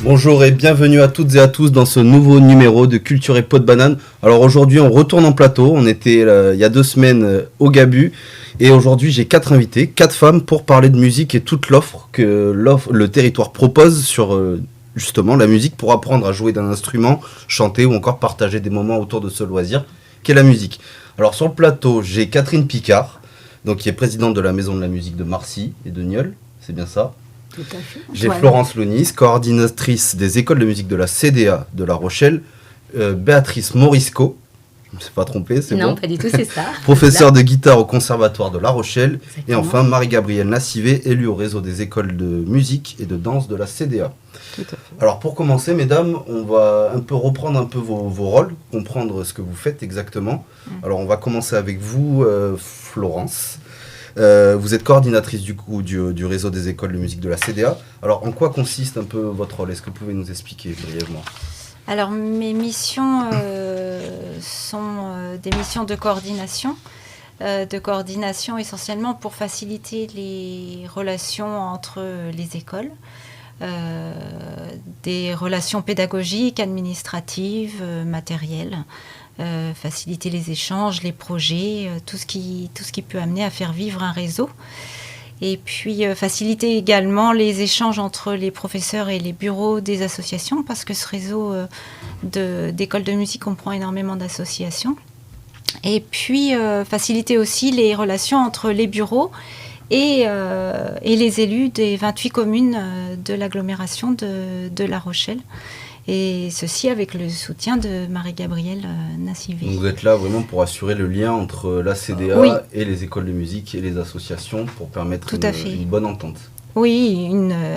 Bonjour et bienvenue à toutes et à tous dans ce nouveau numéro de Culture et Pot de Banane. Alors aujourd'hui on retourne en plateau, on était il y a 2 semaines au Gabu et aujourd'hui j'ai 4 invités, 4 femmes pour parler de musique et toute l'offre que le territoire propose sur justement la musique pour apprendre à jouer d'un instrument, chanter ou encore partager des moments autour de ce loisir qu'est la musique. Alors sur le plateau j'ai Catherine Picard, donc, qui est présidente de la Maison de la musique de Marcy et de Nieul, c'est bien ça? Tout à fait. J'ai Voilà. Florence Lounis, coordinatrice des écoles de musique de la CDA de La Rochelle. Béatrice Morisco, je ne me suis pas trompé, c'est Non, bon. pas du tout, c'est ça. Professeure de guitare au Conservatoire de La Rochelle. Exactement. Et enfin, Marie-Gabrielle Nassivé, élue au réseau des écoles de musique et de danse de la CDA. Tout à fait. Alors pour commencer, mesdames, on va reprendre un peu vos rôles, comprendre ce que vous faites exactement. Alors on va commencer avec vous, Florence. Vous êtes coordinatrice du réseau des écoles de musique de la CDA. Alors en quoi consiste un peu votre rôle? Est-ce que vous pouvez nous expliquer brièvement? Alors mes missions sont des missions de coordination essentiellement pour faciliter les relations entre les écoles, des relations pédagogiques, administratives, matérielles. Faciliter les échanges, les projets, tout ce qui peut amener à faire vivre un réseau. Et puis faciliter également les échanges entre les professeurs et les bureaux des associations, parce que ce réseau d'écoles de musique comprend énormément d'associations. Et puis faciliter aussi les relations entre les bureaux et les élus des 28 communes de l'agglomération de La Rochelle. Et ceci avec le soutien de Marie-Gabrielle Nassivé. Donc vous êtes là vraiment pour assurer le lien entre la CDA Oui. et les écoles de musique et les associations pour permettre Tout à fait. une bonne entente. Oui,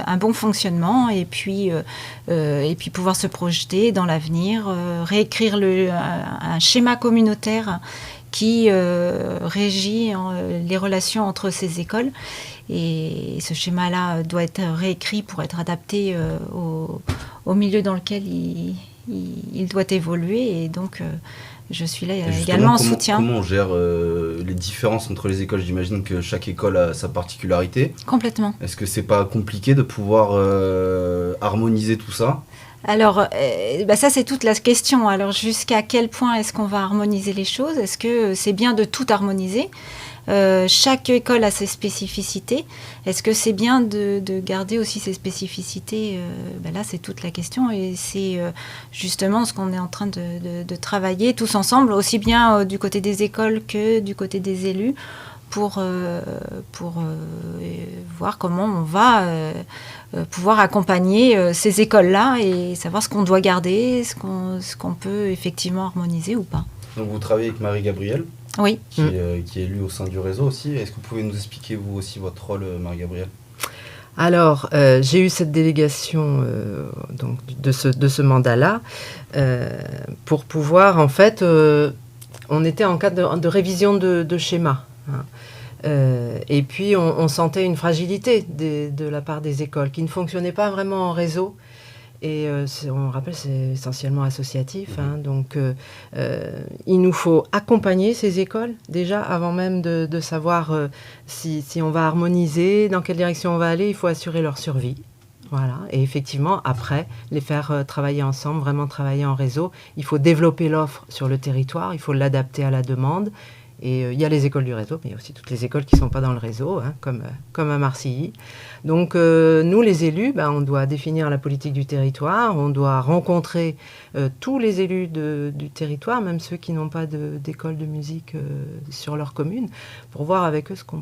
un bon fonctionnement et puis pouvoir se projeter dans l'avenir, réécrire un schéma communautaire qui régit les relations entre ces écoles. Et ce schéma-là doit être réécrit pour être adapté au milieu dans lequel il doit évoluer. Et donc, je suis là également en soutien. Comment on gère les différences entre les écoles? J'imagine que chaque école a sa particularité. Complètement. Est-ce que c'est pas compliqué de pouvoir harmoniser tout ça? Alors, ça c'est toute la question. Alors, jusqu'à quel point est-ce qu'on va harmoniser les choses? Est-ce que c'est bien de tout harmoniser? Chaque école a ses spécificités. Est-ce que c'est bien de garder aussi ses spécificités? Là, c'est toute la question et c'est justement ce qu'on est en train de travailler tous ensemble, aussi bien du côté des écoles que du côté des élus, pour voir comment on va pouvoir accompagner ces écoles-là et savoir ce qu'on doit garder, ce qu'on peut effectivement harmoniser ou pas. Donc vous travaillez avec Marie-Gabrielle, Oui. qui est élue au sein du réseau aussi. Est-ce que vous pouvez nous expliquer vous aussi votre rôle, Marie-Gabrielle? Alors, j'ai eu cette délégation donc de ce mandat-là pour pouvoir, en fait, on était en cas de révision de schéma. Hein. Et puis, on sentait une fragilité de la part des écoles qui ne fonctionnaient pas vraiment en réseau. Et on rappelle, c'est essentiellement associatif. Hein, donc, il nous faut accompagner ces écoles, déjà, avant même de savoir si on va harmoniser, dans quelle direction on va aller. Il faut assurer leur survie. Voilà. Et effectivement, après, les faire travailler ensemble, vraiment travailler en réseau. Il faut développer l'offre sur le territoire, il faut l'adapter à la demande. Et il y a les écoles du réseau, mais il y a aussi toutes les écoles qui ne sont pas dans le réseau, hein, comme à Marcilly. Donc, nous, les élus, on doit définir la politique du territoire, on doit rencontrer tous les élus du territoire, même ceux qui n'ont pas d'école de musique sur leur commune, pour voir avec eux ce qu'on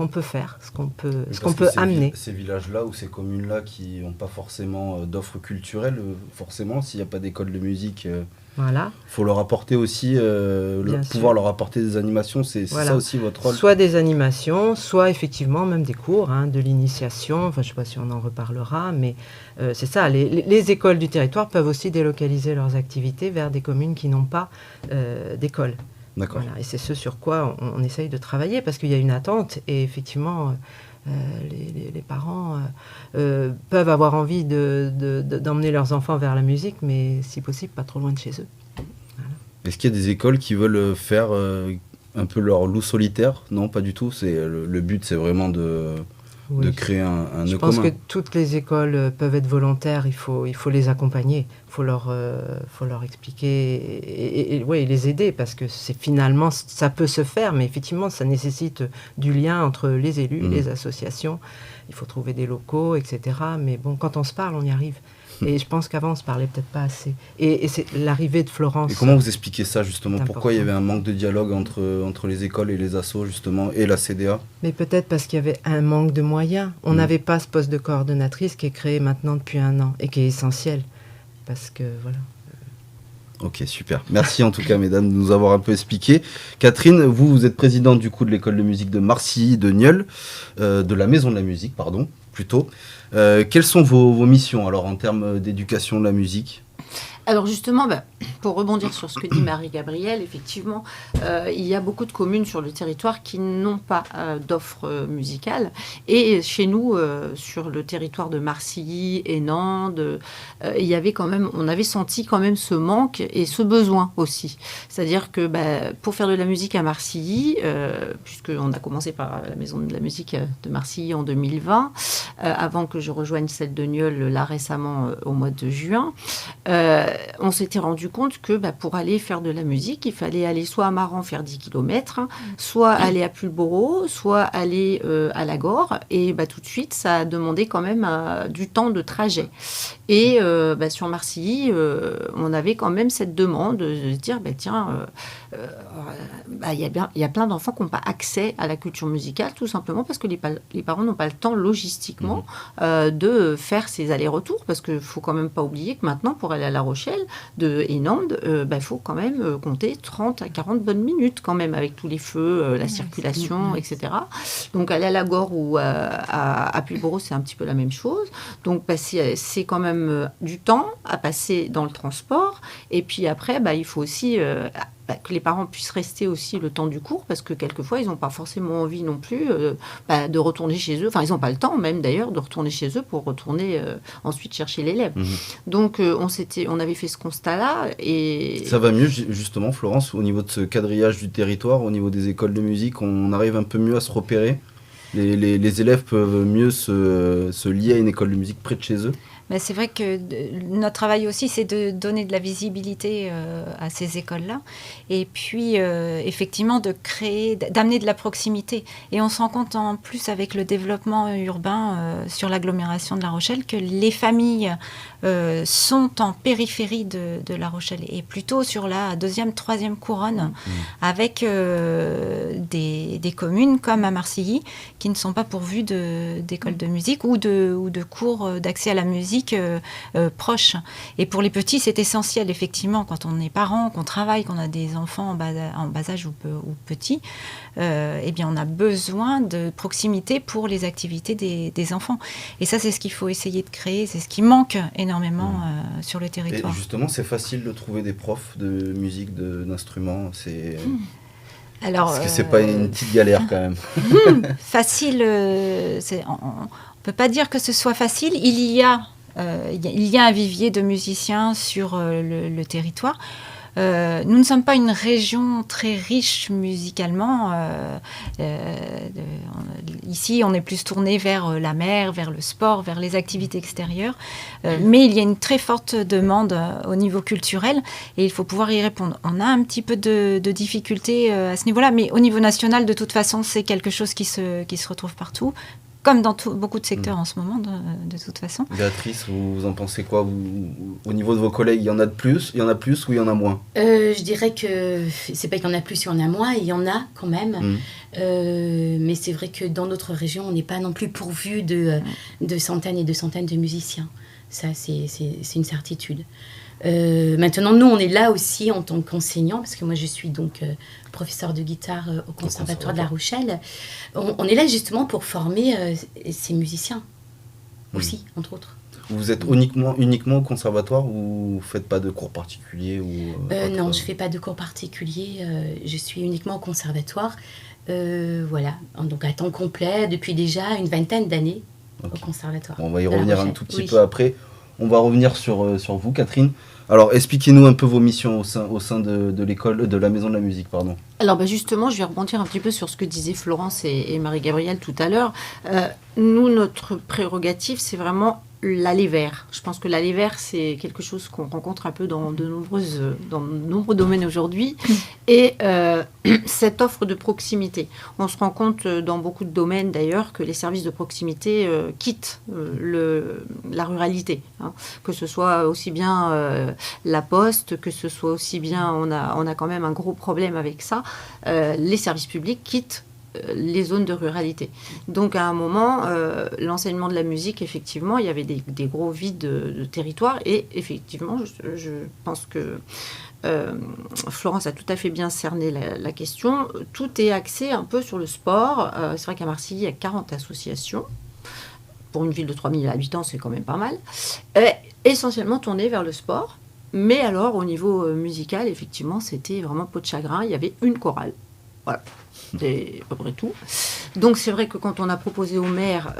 peut faire, ce qu'on peut amener. Ces villages-là ou ces communes-là qui n'ont pas forcément d'offres culturelles, forcément, s'il n'y a pas d'école de musique... Voilà. Il faut leur apporter aussi, pouvoir leur apporter des animations, c'est voilà. Ça aussi votre rôle? Soit des animations, soit effectivement même des cours, hein, de l'initiation, enfin je ne sais pas si on en reparlera, mais c'est ça, les écoles du territoire peuvent aussi délocaliser leurs activités vers des communes qui n'ont pas d'école. D'accord. Voilà. Et c'est ce sur quoi on essaye de travailler, parce qu'il y a une attente, et effectivement... les parents peuvent avoir envie d'emmener leurs enfants vers la musique, mais si possible, pas trop loin de chez eux. Voilà. Est-ce qu'il y a des écoles qui veulent faire un peu leur loup solitaire? Non, pas du tout. Le but, c'est vraiment de créer un nœud commun. Je pense que toutes les écoles peuvent être volontaires, il faut les accompagner, il faut leur expliquer et les aider, parce que finalement, ça peut se faire, mais effectivement, ça nécessite du lien entre les élus, les associations, il faut trouver des locaux, etc. Mais bon, quand on se parle, on y arrive. Et je pense qu'avant, on ne se parlait peut-être pas assez. Et c'est l'arrivée de Florence. Et comment vous expliquez ça, justement ? Pourquoi il y avait un manque de dialogue entre les écoles et les assos, justement, et la CDA ? Mais peut-être parce qu'il y avait un manque de moyens. On n'avait pas ce poste de coordonnatrice qui est créé maintenant depuis 1 an et qui est essentiel. Parce que, voilà. Ok, super. Merci en tout cas, mesdames, de nous avoir un peu expliqué. Catherine, vous êtes présidente du coup de l'école de musique de Marcilly, de Nieul, de la Maison de la musique, pardon, plutôt. Quelles sont vos missions alors en termes d'éducation de la musique ? Alors justement, pour rebondir sur ce que dit Marie-Gabrielle, effectivement, il y a beaucoup de communes sur le territoire qui n'ont pas d'offres musicales. Et chez nous, sur le territoire de Marcilly et Nantes, il y avait quand même, on avait senti quand même ce manque et ce besoin aussi. C'est-à-dire que pour faire de la musique à Marcilly, puisqu'on a commencé par la Maison de la musique de Marcilly en 2020, avant que je rejoigne celle de Nieul là récemment au mois de juin, on s'était rendu compte que pour aller faire de la musique, il fallait aller soit à Maran faire 10 km, soit aller à Pulboro, soit aller à Lagore. Et tout de suite, ça a demandé quand même du temps de trajet. Et sur Marcilly, on avait quand même cette demande de se dire, il y a plein d'enfants qui n'ont pas accès à la culture musicale, tout simplement parce que les parents n'ont pas le temps logistiquement de faire ces allers-retours, parce qu'il ne faut quand même pas oublier que maintenant, pour aller à La Rochelle et Nantes, il faut quand même compter 30 à 40 bonnes minutes quand même, avec tous les feux, la circulation, etc. Donc aller à Lagore ou à Pulboro, c'est un petit peu la même chose. Donc c'est quand même du temps à passer dans le transport. Et puis après, il faut aussi que les parents puissent rester aussi le temps du cours, parce que quelquefois, ils n'ont pas forcément envie non plus de retourner chez eux. Enfin, ils n'ont pas le temps même d'ailleurs de retourner chez eux pour retourner ensuite chercher l'élève. Donc, on avait fait ce constat-là. Et ça va mieux, justement, Florence, au niveau de ce quadrillage du territoire, au niveau des écoles de musique, on arrive un peu mieux à se repérer. Les élèves peuvent mieux se lier à une école de musique près de chez eux. Mais c'est vrai que notre travail aussi, c'est de donner de la visibilité à ces écoles-là. Et puis, effectivement, d'amener de la proximité. Et on se rend compte en plus avec le développement urbain sur l'agglomération de La Rochelle que les familles sont en périphérie de La Rochelle et plutôt sur la 2e, 3e couronne avec des communes comme à Marcilly qui ne sont pas pourvues d'écoles de musique ou de cours d'accès à la musique proches. Et pour les petits, c'est essentiel, effectivement, quand on est parent, qu'on travaille, qu'on a des enfants en bas âge ou petits, on a besoin de proximité pour les activités des enfants. Et ça, c'est ce qu'il faut essayer de créer, c'est ce qui manque énormément sur le territoire. Et justement, c'est facile de trouver des profs de musique, d'instruments, Alors, parce que c'est pas une petite galère quand même. Facile, on peut pas dire que ce soit facile. Il y a un vivier de musiciens sur le territoire. Nous ne sommes pas une région très riche musicalement. Ici, on est plus tourné vers la mer, vers le sport, vers les activités extérieures. Mais il y a une très forte demande au niveau culturel et il faut pouvoir y répondre. On a un petit peu de difficultés à ce niveau-là, mais au niveau national, de toute façon, c'est quelque chose qui se retrouve partout. Comme dans beaucoup de secteurs en ce moment, de toute façon. Béatrice, vous en pensez quoi au niveau de vos collègues, il y en a plus ou il y en a moins ? Je dirais que c'est pas qu'il y en a plus, il y en a moins, il y en a quand même. Mais c'est vrai que dans notre région, on n'est pas non plus pourvu de centaines et de centaines de musiciens. Ça, c'est une certitude. Maintenant, nous, on est là aussi en tant qu'enseignants, parce que moi, je suis donc professeure de guitare au Conservatoire de La Rochelle. On est là justement pour former ces musiciens aussi, entre autres. Vous êtes uniquement au conservatoire ou vous ne faites pas de cours particuliers Non, je ne fais pas de cours particuliers. Je suis uniquement au conservatoire. Voilà, donc à temps complet depuis déjà une 20aine d'années au conservatoire. Bon, on va y revenir un tout petit peu après. on va revenir sur vous, Catherine. Alors, expliquez-nous un peu vos missions au sein de l'école, de la Maison de la Musique, pardon. Alors justement, je vais rebondir un petit peu sur ce que disaient Florence et Marie-Gabrielle tout à l'heure. Nous, notre prérogative, c'est vraiment l'aller vers. Je pense que l'aller vers, c'est quelque chose qu'on rencontre un peu dans de nombreux domaines aujourd'hui. Et cette offre de proximité. On se rend compte dans beaucoup de domaines d'ailleurs que les services de proximité quittent la ruralité. Hein. Que ce soit aussi bien la poste, que ce soit aussi bien, on a quand même un gros problème avec ça. Les services publics quittent les zones de ruralité. Donc à un moment, l'enseignement de la musique, effectivement, il y avait des gros vides de territoire et effectivement, je pense que Florence a tout à fait bien cerné la question. Tout est axé un peu sur le sport. C'est vrai qu'à Marseille, il y a 40 associations. Pour une ville de 3000 habitants, c'est quand même pas mal. Essentiellement tourné vers le sport. Mais alors, au niveau musical, effectivement, c'était vraiment peau de chagrin. Il y avait une chorale. Voilà, c'est à peu près tout. Donc c'est vrai que quand on a proposé au maire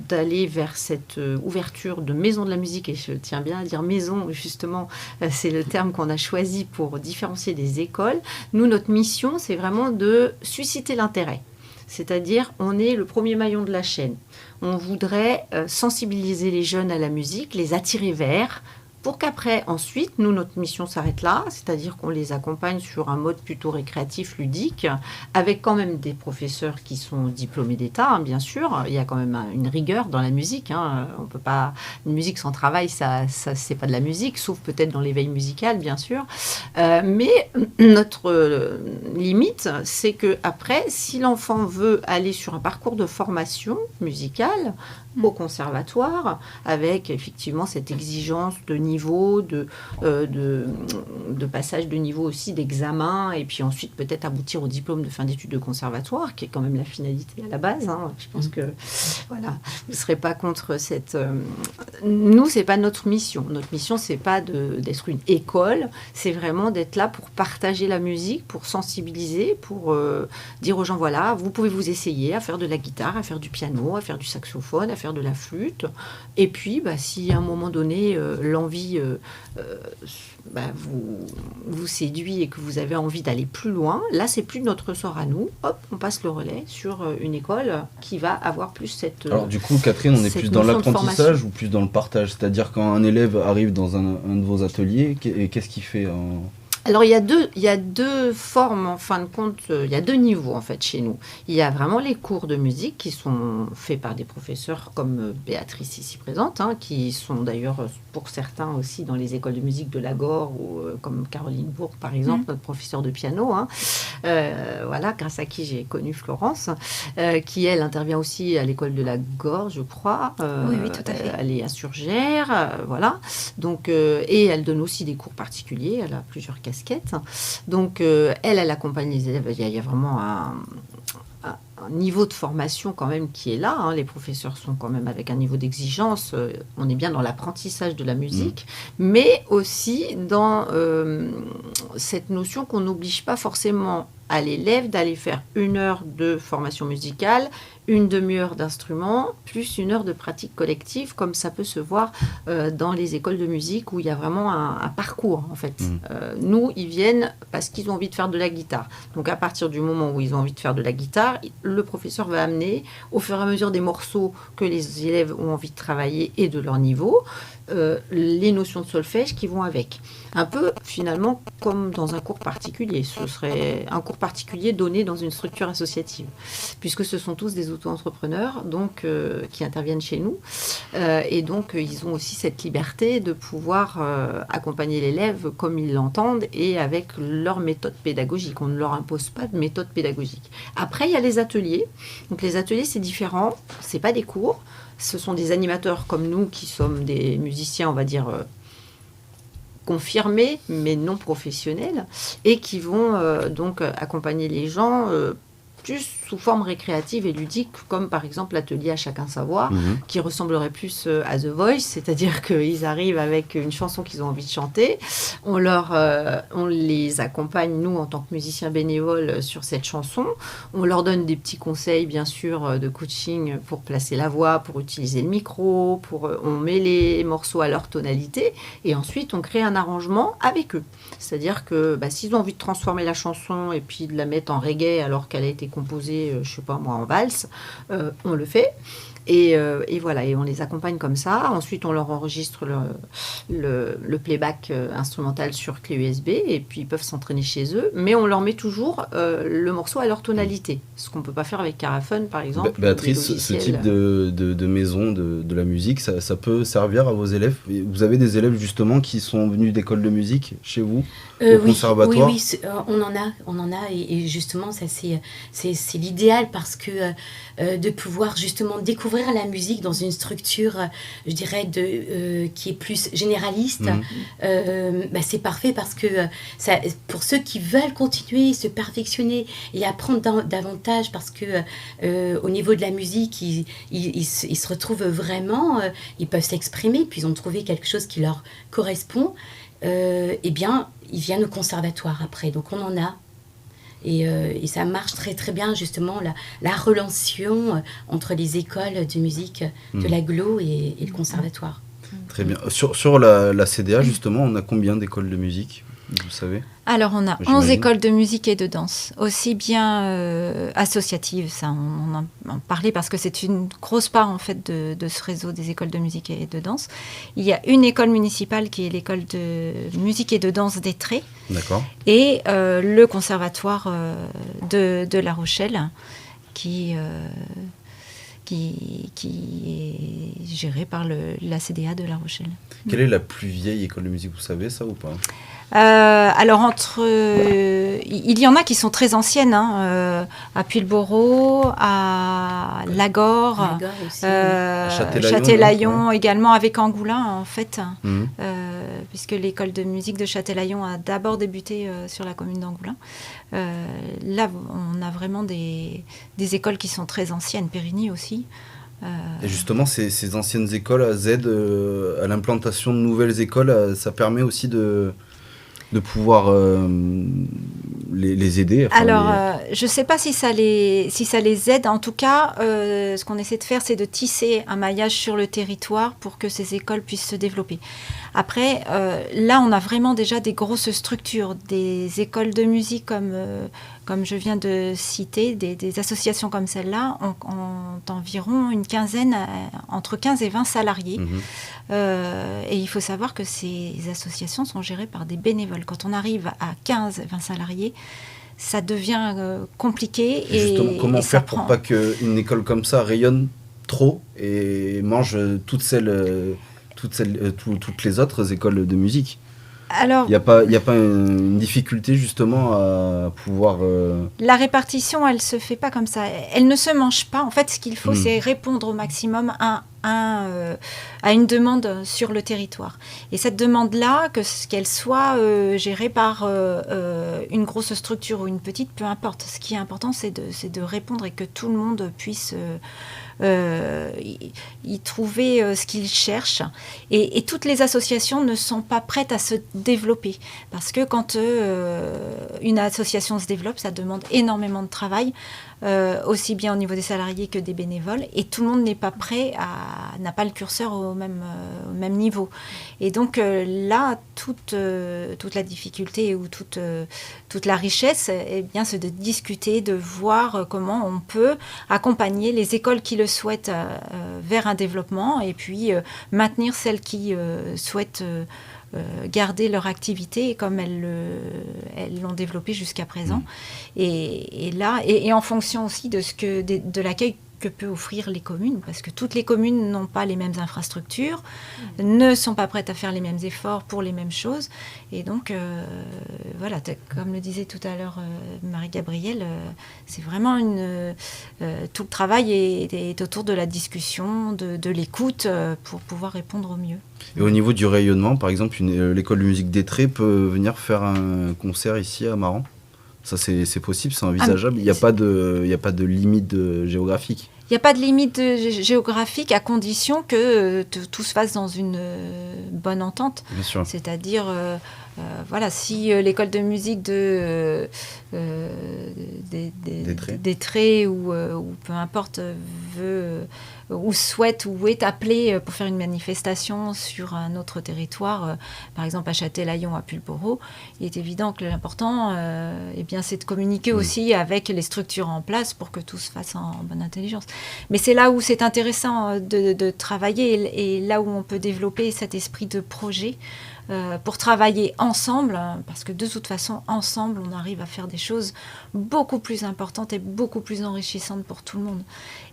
d'aller vers cette ouverture de maison de la musique, et je tiens bien à dire maison, justement, c'est le terme qu'on a choisi pour différencier des écoles, nous, notre mission, c'est vraiment de susciter l'intérêt. C'est-à-dire, on est le premier maillon de la chaîne. On voudrait sensibiliser les jeunes à la musique, les attirer vers, pour qu'après, ensuite, nous, notre mission s'arrête là, c'est-à-dire qu'on les accompagne sur un mode plutôt récréatif, ludique, avec quand même des professeurs qui sont diplômés d'État, hein, bien sûr. Il y a quand même une rigueur dans la musique. Hein. On peut pas... Une musique sans travail, ça c'est pas de la musique, sauf peut-être dans l'éveil musical, bien sûr. Mais notre limite, c'est que après, si l'enfant veut aller sur un parcours de formation musicale, au conservatoire, avec effectivement cette exigence de niveau, de passage de niveau aussi, d'examen, et puis ensuite peut-être aboutir au diplôme de fin d'études de conservatoire, qui est quand même la finalité à la base. Hein. Je pense que, voilà, vous ne serez pas contre cette... Nous, ce n'est pas notre mission. Notre mission, ce n'est pas d'être une école, c'est vraiment d'être là pour partager la musique, pour sensibiliser, pour dire aux gens, voilà, vous pouvez vous essayer à faire de la guitare, à faire du piano, à faire du saxophone, à faire de la flûte. Et puis, si à un moment donné, l'envie vous séduit et que vous avez envie d'aller plus loin, là, c'est plus notre ressort à nous. Hop, on passe le relais sur une école qui va avoir plus cette... Alors du coup, Catherine, on est plus dans l'apprentissage ou plus dans le partage? C'est-à-dire quand un élève arrive dans un de vos ateliers, qu'est-ce qu'il fait Alors, il y a deux formes, en fin de compte, il y a deux niveaux, en fait, chez nous. Il y a vraiment les cours de musique qui sont faits par des professeurs comme Béatrice ici présente, hein, qui sont d'ailleurs, pour certains aussi, dans les écoles de musique de Lagore, ou comme Caroline Bourg, par exemple, notre professeur de piano, hein, voilà, grâce à qui j'ai connu Florence, qui, elle, intervient aussi à l'école de Lagore, je crois. Oui, tout à fait. Elle est à Surgères, voilà. Donc, et elle donne aussi des cours particuliers, elle a plusieurs casquette. Donc, elle accompagne les élèves. Il y a vraiment un niveau de formation quand même qui est là. Hein. Les professeurs sont quand même avec un niveau d'exigence. On est bien dans l'apprentissage de la musique, mais aussi dans cette notion qu'on n'oblige pas forcément à l'élève d'aller faire 1 heure de formation musicale, 1 demi-heure d'instrument, plus 1 heure de pratique collective, comme ça peut se voir dans les écoles de musique où il y a vraiment un parcours, en fait. Nous, ils viennent parce qu'ils ont envie de faire de la guitare. Donc, à partir du moment où ils ont envie de faire de la guitare, le professeur va amener, au fur et à mesure des morceaux que les élèves ont envie de travailler et de leur niveau, les notions de solfège qui vont avec. Un peu, finalement, comme dans un cours particulier. Ce serait un cours particulier donné dans une structure associative, puisque ce sont tous des auto-entrepreneurs donc, qui interviennent chez nous. Et donc, ils ont aussi cette liberté de pouvoir accompagner l'élève comme ils l'entendent et avec leur méthode pédagogique. On ne leur impose pas de méthode pédagogique. Après, il y a les ateliers. Donc, les ateliers, c'est différent. Ce n'est pas des cours. Ce sont des animateurs comme nous qui sommes des musiciens, on va dire, confirmés, mais non professionnels, et qui vont donc accompagner les gens plus sous forme récréative et ludique, comme par exemple l'atelier à chacun sa voix, qui ressemblerait plus à The Voice, c'est-à-dire qu'ils arrivent avec une chanson qu'ils ont envie de chanter, on les accompagne, nous, en tant que musiciens bénévoles, sur cette chanson, on leur donne des petits conseils, bien sûr, de coaching pour placer la voix, pour utiliser le micro, on met les morceaux à leur tonalité, et ensuite on crée un arrangement avec eux. C'est-à-dire que s'ils ont envie de transformer la chanson et puis de la mettre en reggae alors qu'elle a été composée, je sais pas moi, en valse, on le fait. Et voilà, et on les accompagne comme ça. Ensuite, on leur enregistre le playback instrumental sur clé USB et puis ils peuvent s'entraîner chez eux. Mais on leur met toujours le morceau à leur tonalité, ce qu'on ne peut pas faire avec Carafun, par exemple. Béatrice, ce type de maison de la musique, ça peut servir à vos élèves. Vous avez des élèves justement qui sont venus d'école de musique chez vous, au conservatoire? Oui, on en a et justement, ça c'est l'idéal parce que de pouvoir justement découvrir la musique dans une structure, je dirais, qui est plus généraliste, c'est parfait parce que pour ceux qui veulent continuer, se perfectionner et apprendre davantage parce que au niveau de la musique, ils se retrouvent vraiment, ils peuvent s'exprimer, puis ils ont trouvé quelque chose qui leur correspond, eh bien, ils viennent au conservatoire après. Donc on en a. Et ça marche très très bien justement la relation entre les écoles de musique de l'agglo et le conservatoire. Très bien. Sur la CDA justement, on a combien d'écoles de musique, vous savez? Alors on a 11 écoles de musique et de danse, aussi bien associatives, ça on en parlait parce que c'est une grosse part en fait de ce réseau des écoles de musique et de danse. Il y a une école municipale qui est l'école de musique et de danse d'Étré. D'accord. Et le conservatoire de La Rochelle qui est géré par la CDA de La Rochelle. Quelle est la plus vieille école de musique, vous savez ça ou pas? Alors, il y en a qui sont très anciennes, à Puylleborough, à Lagor, Châtelaillon également, avec Angoulins, en fait, puisque l'école de musique de Châtelaillon a d'abord débuté sur la commune d'Angoulins. Là, on a vraiment des écoles qui sont très anciennes, Périgny aussi. Et justement, ces anciennes écoles aident à l'implantation de nouvelles écoles, ça permet aussi de pouvoir les aider. Je ne sais pas si ça les aide. En tout cas, ce qu'on essaie de faire, c'est de tisser un maillage sur le territoire pour que ces écoles puissent se développer. Après, là, on a vraiment déjà des grosses structures, des écoles de musique comme je viens de citer, des associations comme celle-là, ont environ une quinzaine, entre 15 et 20 salariés. Et il faut savoir que ces associations sont gérées par des bénévoles. Quand on arrive à 15-20 salariés, ça devient compliqué. Et justement, comment faire pour pas qu'une école comme ça rayonne trop et mange toutes les autres écoles de musique? Alors, il n'y a pas une difficulté justement à pouvoir... La répartition, elle ne se fait pas comme ça. Elle ne se mange pas. En fait, ce qu'il faut, c'est répondre au maximum à une demande sur le territoire. Et cette demande-là, qu'elle soit gérée par une grosse structure ou une petite, peu importe. Ce qui est important, c'est de répondre et que tout le monde puisse... y trouver ce qu'ils cherchent. Et toutes les associations ne sont pas prêtes à se développer. Parce que quand une association se développe, ça demande énormément de travail, aussi bien au niveau des salariés que des bénévoles. Et tout le monde n'est pas prêt, n'a pas le curseur au même niveau. Et donc là, toute la difficulté ou toute la richesse, eh bien, c'est de discuter, de voir comment on peut accompagner les écoles qui le souhaitent vers un développement et puis maintenir celles qui souhaitent garder leur activité comme elles l'ont développée jusqu'à présent. Et là, et en fonction aussi de l'accueil que peut offrir les communes, parce que toutes les communes n'ont pas les mêmes infrastructures, ne sont pas prêtes à faire les mêmes efforts pour les mêmes choses. Et donc, voilà, comme le disait tout à l'heure Marie-Gabrielle, c'est vraiment tout le travail est autour de la discussion, de l'écoute, pour pouvoir répondre au mieux. Et au niveau du rayonnement, par exemple, l'école de musique d'Étré peut venir faire un concert ici à Maran, Ça, c'est possible, c'est envisageable. Il n'y a pas de limite géographique. Il n'y a pas de limite géographique à condition que tout se fasse dans une bonne entente. Bien sûr. C'est-à-dire, voilà, si l'école de musique des Traits ou peu importe veut ou souhaite ou est appelée pour faire une manifestation sur un autre territoire, par exemple à Châtelaillon, à Pulboro, il est évident que l'important, eh bien, c'est de communiquer aussi avec les structures en place pour que tout se fasse en bonne intelligence. Mais c'est là où c'est intéressant de travailler et là où on peut développer cet esprit de projet pour travailler ensemble, parce que de toute façon, ensemble, on arrive à faire des choses beaucoup plus importantes et beaucoup plus enrichissantes pour tout le monde.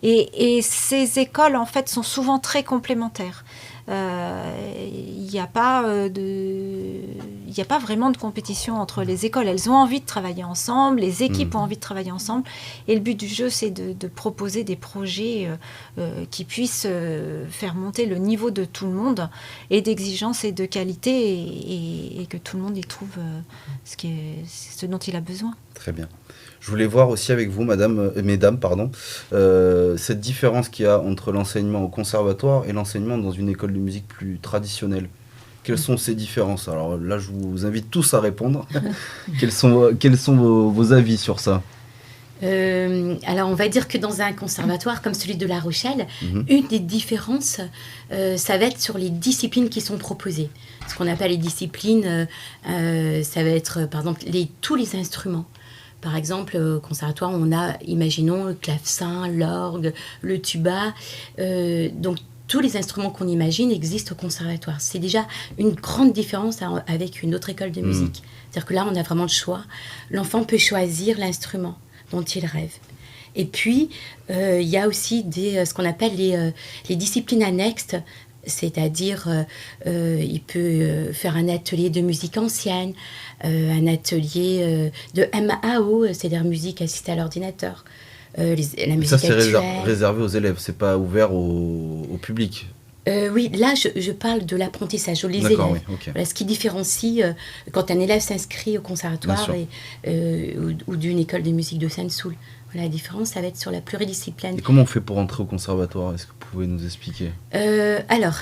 Et ces écoles, en fait, sont souvent très complémentaires. Il n'y a pas vraiment de compétition entre les écoles. Elles ont envie de travailler ensemble, les équipes ont envie de travailler ensemble. Et le but du jeu, c'est de proposer des projets qui puissent faire monter le niveau de tout le monde et d'exigence et de qualité et que tout le monde y trouve ce dont il a besoin. Très bien. Je voulais voir aussi avec vous, mesdames, cette différence qu'il y a entre l'enseignement au conservatoire et l'enseignement dans une école de musique plus traditionnelle. Quelles sont ces différences? Alors là, je vous invite tous à répondre. Quels sont vos avis sur ça? Alors, on va dire que dans un conservatoire comme celui de La Rochelle, une des différences, ça va être sur les disciplines qui sont proposées. Ce qu'on appelle les disciplines, ça va être, par exemple, tous les instruments. Par exemple, au conservatoire, on a, imaginons, le clavecin, l'orgue, le tuba. Donc, tous les instruments qu'on imagine existent au conservatoire. C'est déjà une grande différence avec une autre école de musique. C'est-à-dire que là, on a vraiment le choix. L'enfant peut choisir l'instrument dont il rêve. Et puis, il y a aussi ce qu'on appelle les disciplines annexes. C'est-à-dire, il peut faire un atelier de musique ancienne, un atelier de MAO, c'est-à-dire musique assistée à l'ordinateur, la musique ça, c'est actuelle. réservé aux élèves, c'est pas ouvert au public. Oui, là, je parle de l'apprentissage, les élèves. Oui, okay. Voilà, ce qui différencie quand un élève s'inscrit au conservatoire ou d'une école de musique de Sainte-Soule. Voilà, la différence, ça va être sur la pluridiscipline. Et comment on fait pour entrer au conservatoire? Est-ce que vous pouvez nous expliquer? Alors,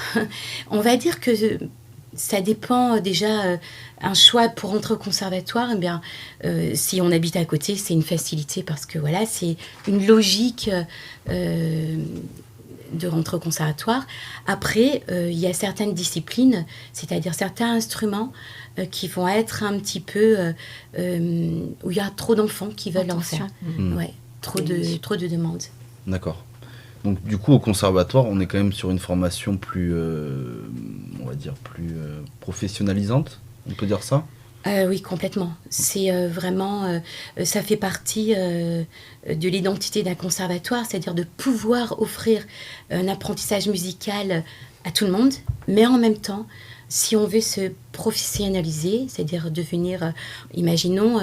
on va dire que ça dépend déjà. Un choix pour entrer au conservatoire, eh bien, si on habite à côté, c'est une facilité parce que voilà, c'est une logique de rentrer au conservatoire. Après, il y a certaines disciplines, c'est-à-dire certains instruments qui vont être un petit peu où il y a trop d'enfants qui veulent en faire. Ouais, trop de demandes. D'accord. Donc du coup, au conservatoire, on est quand même sur une formation plus, on va dire, plus professionnalisante, on peut dire ça? Oui, complètement. C'est vraiment, ça fait partie de l'identité d'un conservatoire, c'est-à-dire de pouvoir offrir un apprentissage musical à tout le monde, mais en même temps, si on veut se professionnaliser, c'est-à-dire devenir, imaginons,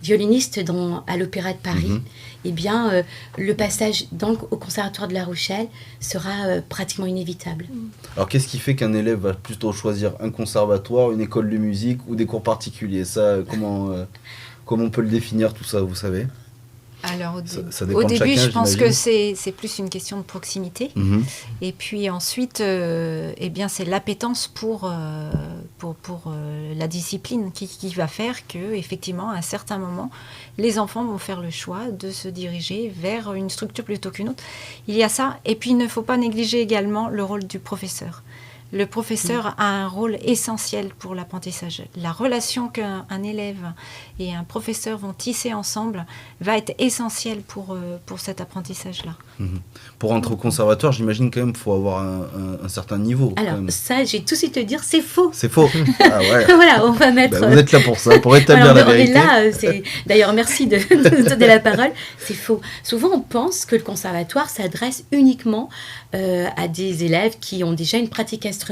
violoniste à l'Opéra de Paris, eh bien, le passage au Conservatoire de La Rochelle sera pratiquement inévitable. Alors, qu'est-ce qui fait qu'un élève va plutôt choisir un conservatoire, une école de musique ou des cours particuliers? Ça, comment on peut le définir, tout ça, vous savez? Alors, ça dépend au de début, chacun, je pense que j'imagine. c'est plus une question de proximité. Et puis ensuite, eh bien, c'est l'appétence pour la discipline qui va faire que, effectivement, à un certain moment, les enfants vont faire le choix de se diriger vers une structure plutôt qu'une autre. Il y a ça. Et puis, il ne faut pas négliger également le rôle du professeur. Le professeur a un rôle essentiel pour l'apprentissage. La relation qu'un élève et un professeur vont tisser ensemble va être essentielle pour cet apprentissage-là. Pour entrer au conservatoire, j'imagine quand même qu'il faut avoir un certain niveau. Alors ça, j'ai tout de suite te dire, c'est faux. C'est faux. Ah ouais. Voilà, on va mettre... Vous êtes là pour ça, pour établir alors, la vérité. Là, d'ailleurs, merci de me donner la parole. C'est faux. Souvent, on pense que le conservatoire s'adresse uniquement à des élèves qui ont déjà une pratique instrumentale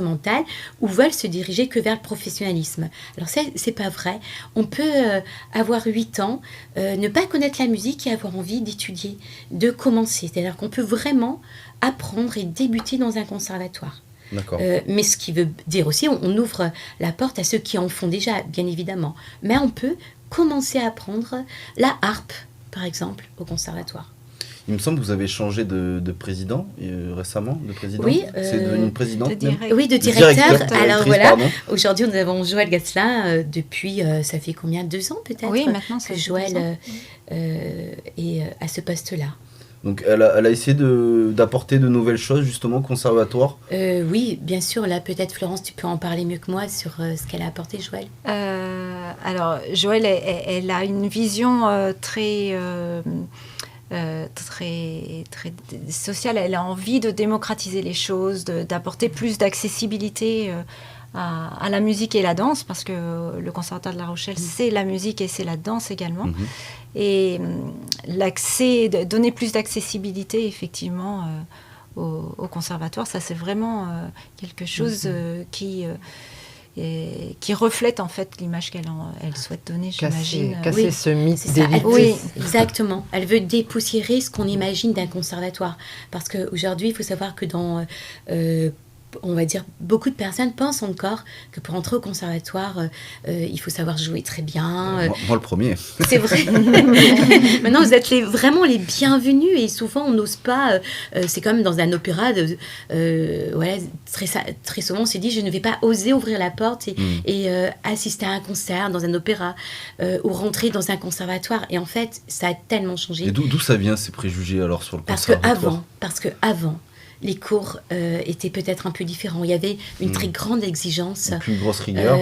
ou veulent se diriger que vers le professionnalisme. Alors, c'est pas vrai. On peut avoir 8 ans, ne pas connaître la musique et avoir envie d'étudier, de commencer. C'est-à-dire qu'on peut vraiment apprendre et débuter dans un conservatoire. D'accord. Mais ce qui veut dire aussi, on ouvre la porte à ceux qui en font déjà, bien évidemment. Mais on peut commencer à apprendre la harpe, par exemple, au conservatoire. Il me semble que vous avez changé de président récemment, de présidente. Oui, c'est devenu une présidente même. Oui, de directeur. Alors voilà, aujourd'hui nous avons Joël Gasselin depuis, ça fait combien, 2 ans peut-être? Oui, maintenant ça que fait Joël est à ce poste-là. Donc elle a essayé d'apporter de nouvelles choses justement au conservatoire. Oui, bien sûr. Là, peut-être Florence, tu peux en parler mieux que moi sur ce qu'elle a apporté, Joël. Alors, Joël, elle a une vision très sociale. Elle a envie de démocratiser les choses, d'apporter plus d'accessibilité à la musique et la danse, parce que le Conservatoire de La Rochelle, c'est la musique et c'est la danse également. Et donner plus d'accessibilité, effectivement, au conservatoire, ça c'est vraiment quelque chose qui reflète en fait l'image qu'elle souhaite donner, j'imagine. Casser ce mythe d'élite. Oui, exactement. Elle veut dépoussiérer ce qu'on imagine d'un conservatoire. Parce qu'aujourd'hui, il faut savoir que dans... on va dire, beaucoup de personnes pensent encore que pour entrer au conservatoire, il faut savoir jouer très bien. Moi, le premier. C'est vrai. Maintenant, vous êtes vraiment les bienvenus et souvent, on n'ose pas. C'est comme dans un opéra. Voilà, très souvent, on s'est dit, je ne vais pas oser ouvrir la porte et assister à un concert dans un opéra ou rentrer dans un conservatoire. Et en fait, ça a tellement changé. Et d'où ça vient, ces préjugés, alors, sur le conservatoire? Parce que avant, les cours étaient peut-être un peu différents. Il y avait une très grande exigence. Une plus grosse rigueur.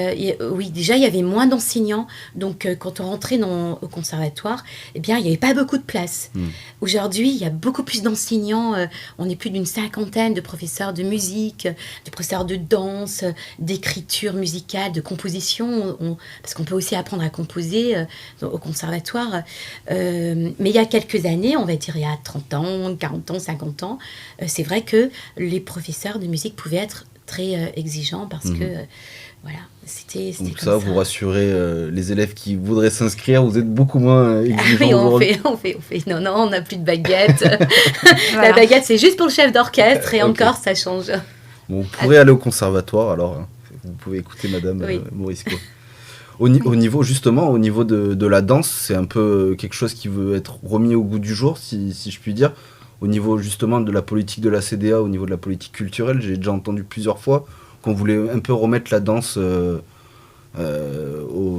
Oui, déjà, il y avait moins d'enseignants. Donc, quand on rentrait au conservatoire, eh bien, il n'y avait pas beaucoup de place. Aujourd'hui, il y a beaucoup plus d'enseignants. On est plus d'une 50aine de professeurs de musique, de professeurs de danse, d'écriture musicale, de composition. Parce qu'on peut aussi apprendre à composer au conservatoire. Mais il y a quelques années, on va dire il y a 30 ans, 40 ans, 50 ans, c'est vrai que les professeurs de musique pouvaient être très exigeants parce que voilà, c'était donc comme ça, vous rassurez les élèves qui voudraient s'inscrire, vous êtes beaucoup moins exigeants. Oui, on fait. Non, on n'a plus de baguette. Voilà. La baguette, c'est juste pour le chef d'orchestre et encore, ça change. Bon, vous pourrez aller au conservatoire, alors vous pouvez écouter Madame Morisco. Au niveau de la danse, c'est un peu quelque chose qui veut être remis au goût du jour, si je puis dire. Au niveau justement de la politique de la CDA, au niveau de la politique culturelle, j'ai déjà entendu plusieurs fois qu'on voulait un peu remettre la danse au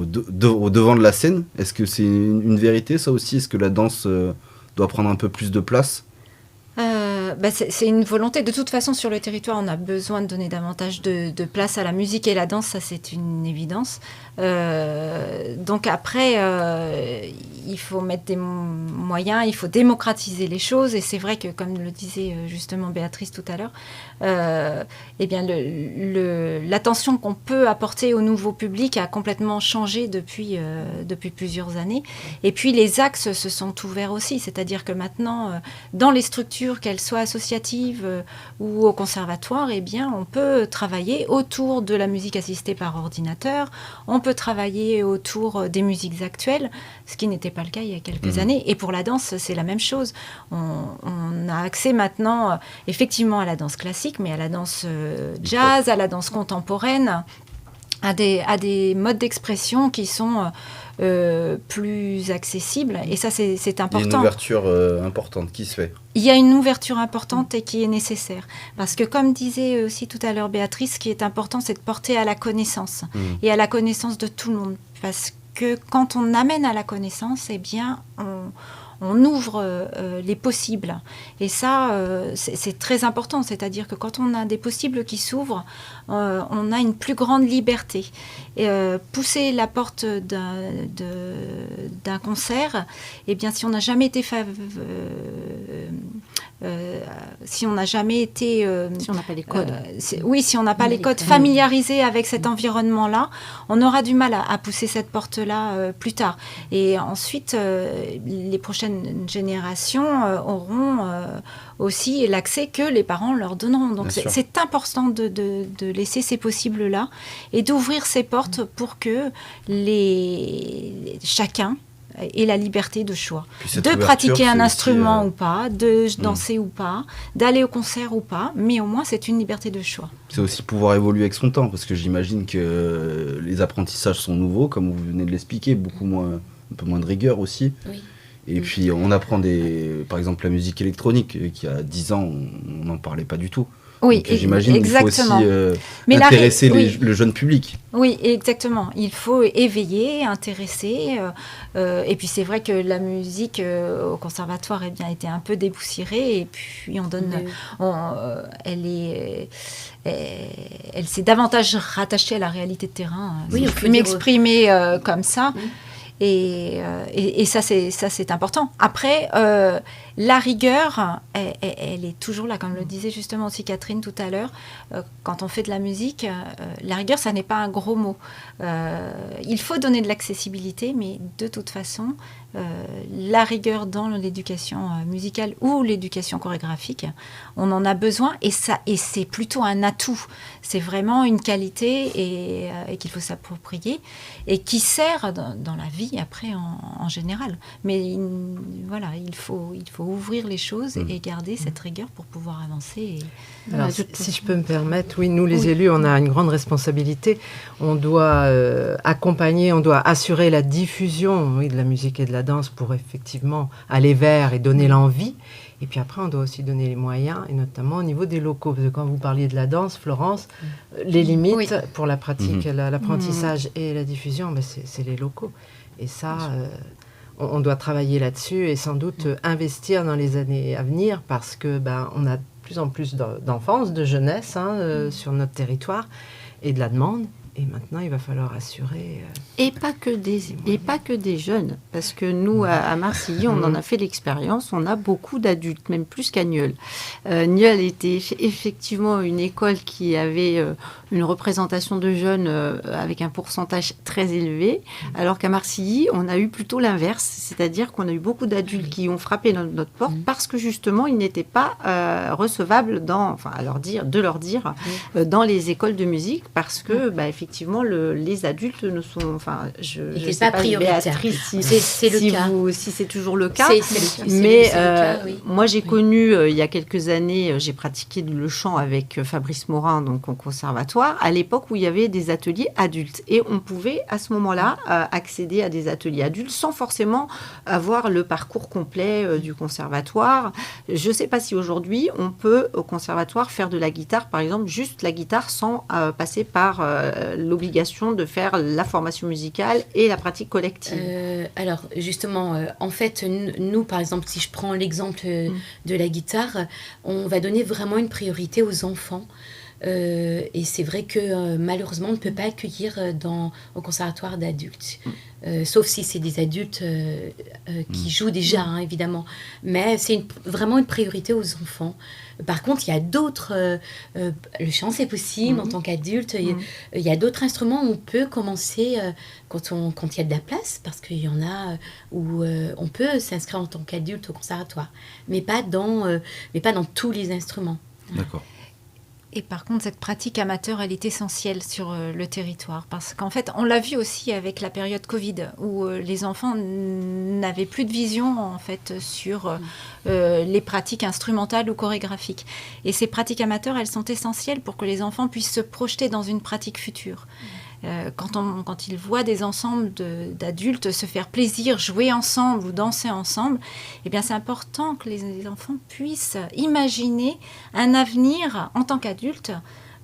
devant de la scène. Est-ce que c'est une vérité, ça aussi? Est-ce que la danse doit prendre un peu plus de place? C'est une volonté. De toute façon, sur le territoire, on a besoin de donner davantage de place à la musique et la danse, ça c'est une évidence. Donc après, il faut mettre des moyens, il faut démocratiser les choses. Et c'est vrai que, comme le disait justement Béatrice tout à l'heure, eh bien l'attention qu'on peut apporter au nouveau public a complètement changé depuis plusieurs années. Et puis les axes se sont ouverts aussi, c'est-à-dire que maintenant, dans les structures, qu'elles soient associatives ou au conservatoire, eh bien, on peut travailler autour de la musique assistée par ordinateur, on peut travailler autour des musiques actuelles, ce qui n'était pas le cas il y a quelques années. Et pour la danse, c'est la même chose. On a accès maintenant, effectivement, à la danse classique, mais à la danse jazz, à la danse contemporaine, à des modes d'expression qui sont plus accessibles. Et ça, c'est important. Il y a une ouverture importante qui se fait. Il y a une ouverture importante et qui est nécessaire. Parce que, comme disait aussi tout à l'heure Béatrice, ce qui est important, c'est de porter à la connaissance. Et à la connaissance de tout le monde. Parce que quand on amène à la connaissance, eh bien, on ouvre les possibles. Et ça, c'est très important. C'est-à-dire que quand on a des possibles qui s'ouvrent, on a une plus grande liberté. Et, pousser la porte d'un concert, eh bien, si on n'a jamais été si on n'a pas les codes, si on n'a pas les codes familiarisés avec cet environnement-là, on aura du mal à pousser cette porte-là plus tard. Et ensuite, les prochaines générations auront aussi l'accès que les parents leur donneront. Donc c'est important de laisser ces possibles-là et d'ouvrir ces portes pour que chacun et la liberté de choix. Cette de ouverture, pratiquer un c'est instrument aussi, ou pas, de danser ou pas, d'aller au concert ou pas, mais au moins c'est une liberté de choix. C'est aussi pouvoir évoluer avec son temps, parce que j'imagine que les apprentissages sont nouveaux, comme vous venez de l'expliquer, un peu moins de rigueur aussi. Oui. Et puis on apprend par exemple la musique électronique, qui a 10 ans, on n'en parlait pas du tout. Oui, donc, j'imagine qu'il faut aussi intéresser le jeune public. Oui, exactement. Il faut éveiller, intéresser. Et puis c'est vrai que la musique au conservatoire était un peu dépoussiérée. Et puis elle s'est davantage rattachée à la réalité de terrain. Oui, je peux m'exprimer comme ça. Oui. Et ça, c'est important. Après, la rigueur, elle est toujours là, comme le disait justement aussi Catherine tout à l'heure. Quand on fait de la musique, la rigueur, ça n'est pas un gros mot. Il faut donner de l'accessibilité, mais de toute façon, la rigueur dans l'éducation musicale ou l'éducation chorégraphique, on en a besoin et c'est plutôt un atout. C'est vraiment une qualité et qu'il faut s'approprier et qui sert dans la vie après en général. Mais il faut ouvrir les choses et garder cette rigueur pour pouvoir avancer. Alors, si je peux me permettre, oui, nous les élus, on a une grande responsabilité. On doit accompagner, on doit assurer la diffusion de la musique et de la danse pour effectivement aller vers et donner l'envie. Et puis après, on doit aussi donner les moyens, et notamment au niveau des locaux. Parce que quand vous parliez de la danse, Florence, les limites pour la pratique, l'apprentissage et la diffusion, c'est les locaux. Et ça, on doit travailler là-dessus et sans doute investir dans les années à venir parce que on a de plus en plus d'enfance, de jeunesse sur notre territoire et de la demande. Et maintenant, il va falloir assurer... Et pas que des jeunes, parce que nous, à Marcilly, on en a fait l'expérience, on a beaucoup d'adultes, même plus qu'à Nieul. Nieul était effectivement une école qui avait une représentation de jeunes avec un pourcentage très élevé, alors qu'à Marcilly, on a eu plutôt l'inverse, c'est-à-dire qu'on a eu beaucoup d'adultes qui ont frappé notre porte parce que justement, ils n'étaient pas recevables dans les écoles de musique, parce que, effectivement, les adultes ne sont... je sais pas prioritaire. Si c'est toujours le cas. Mais moi, j'ai connu, il y a quelques années, j'ai pratiqué le chant avec Fabrice Morin, donc au conservatoire, à l'époque où il y avait des ateliers adultes. Et on pouvait, à ce moment-là, accéder à des ateliers adultes sans forcément avoir le parcours complet du conservatoire. Je ne sais pas si aujourd'hui, on peut, au conservatoire, faire de la guitare, par exemple, juste la guitare sans passer par l'obligation de faire la formation musicale et la pratique collective. Alors, justement, en fait, nous, par exemple, si je prends l'exemple de la guitare, on va donner vraiment une priorité aux enfants. Et c'est vrai que malheureusement, on ne peut pas accueillir au conservatoire d'adultes. Sauf si c'est des adultes qui jouent déjà, évidemment. Mais c'est vraiment une priorité aux enfants. Par contre, il y a d'autres... le chant, c'est possible en tant qu'adulte. Il y a d'autres instruments où on peut commencer quand il y a de la place, parce qu'il y en a où on peut s'inscrire en tant qu'adulte au conservatoire, mais pas dans tous les instruments. D'accord. Et par contre, cette pratique amateur, elle est essentielle sur le territoire. Parce qu'en fait, on l'a vu aussi avec la période Covid, où les enfants n'avaient plus de vision en fait, sur les pratiques instrumentales ou chorégraphiques. Et ces pratiques amateurs, elles sont essentielles pour que les enfants puissent se projeter dans une pratique future. Quand ils voient des ensembles d'adultes se faire plaisir, jouer ensemble ou danser ensemble, eh bien c'est important que les enfants puissent imaginer un avenir en tant qu'adultes,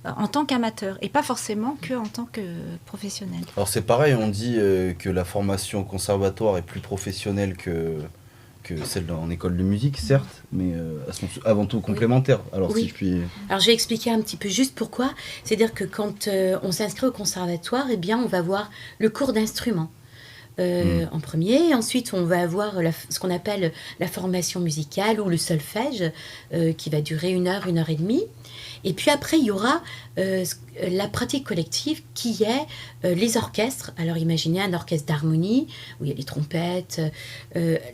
en tant qu'amateurs, et pas forcément qu'en tant que professionnels. Alors c'est pareil, on dit que la formation au conservatoire est plus professionnelle que celle en école de musique, certes, mais elles sont avant tout complémentaires. Alors, si je puis... Alors, je vais expliquer un petit peu juste pourquoi. C'est-à-dire que quand on s'inscrit au conservatoire, eh bien, on va voir le cours d'instrument en premier. Ensuite, on va avoir ce qu'on appelle la formation musicale ou le solfège, qui va durer 1 heure, 1 heure et demie. Et puis après, il y aura la pratique collective qui est les orchestres. Alors imaginez un orchestre d'harmonie où il y a les trompettes,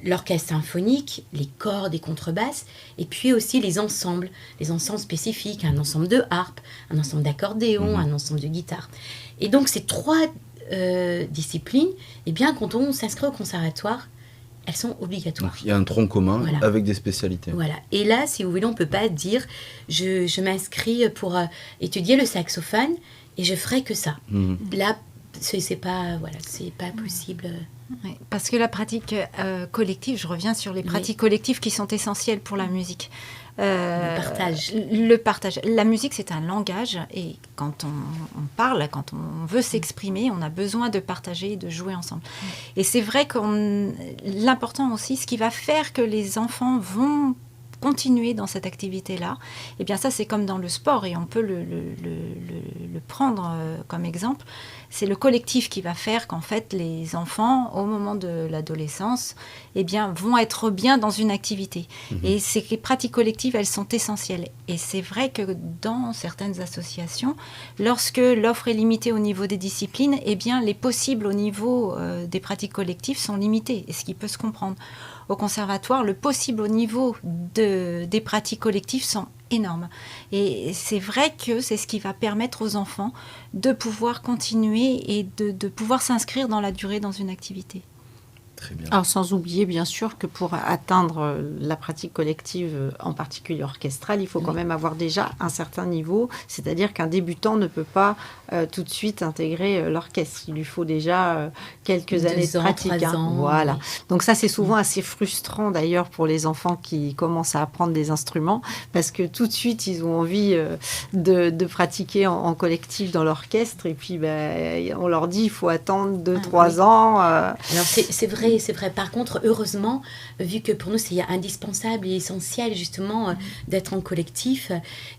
l'orchestre symphonique, les cordes et contrebasses, et puis aussi les ensembles spécifiques, un ensemble de harpe, un ensemble d'accordéon, un ensemble de guitare. Et donc ces 3 disciplines, eh bien, quand on s'inscrit au conservatoire, elles sont obligatoires. Donc il y a un tronc commun Voilà. avec des spécialités. Voilà. Et là, si vous voulez, on ne peut pas dire je m'inscris pour étudier le saxophone et je ferai que ça. Là, c'est pas possible. Oui, parce que la pratique collective, je reviens sur les pratiques collectives qui sont essentielles pour la musique. Le partage. Le partage. La musique, c'est un langage et quand on parle, quand on veut s'exprimer, on a besoin de partager et de jouer ensemble. Et c'est vrai que l'important aussi, ce qui va faire que les enfants vont continuer dans cette activité-là, eh bien ça c'est comme dans le sport et on peut le prendre comme exemple. C'est le collectif qui va faire qu'en fait les enfants, au moment de l'adolescence, eh bien vont être bien dans une activité. Et ces pratiques collectives, elles sont essentielles. Et c'est vrai que dans certaines associations, lorsque l'offre est limitée au niveau des disciplines, eh bien les possibles au niveau des pratiques collectives sont limités, et ce qui peut se comprendre. Au conservatoire, le possible au niveau des pratiques collectives sont énormes. Et c'est vrai que c'est ce qui va permettre aux enfants de pouvoir continuer et de pouvoir s'inscrire dans la durée dans une activité. Très bien. Alors, sans oublier, bien sûr, que pour atteindre la pratique collective, en particulier orchestrale, il faut quand même avoir déjà un certain niveau. C'est-à-dire qu'un débutant ne peut pas tout de suite intégrer l'orchestre. Il lui faut déjà quelques années de pratique. 3 ans, voilà. Oui. Donc ça, c'est souvent assez frustrant, d'ailleurs, pour les enfants qui commencent à apprendre des instruments, parce que tout de suite, ils ont envie de pratiquer en collectif dans l'orchestre. Et puis, on leur dit, il faut attendre 2-3 ans. Alors, c'est vrai. Par contre, heureusement, vu que pour nous, c'est indispensable et essentiel, justement, d'être en collectif,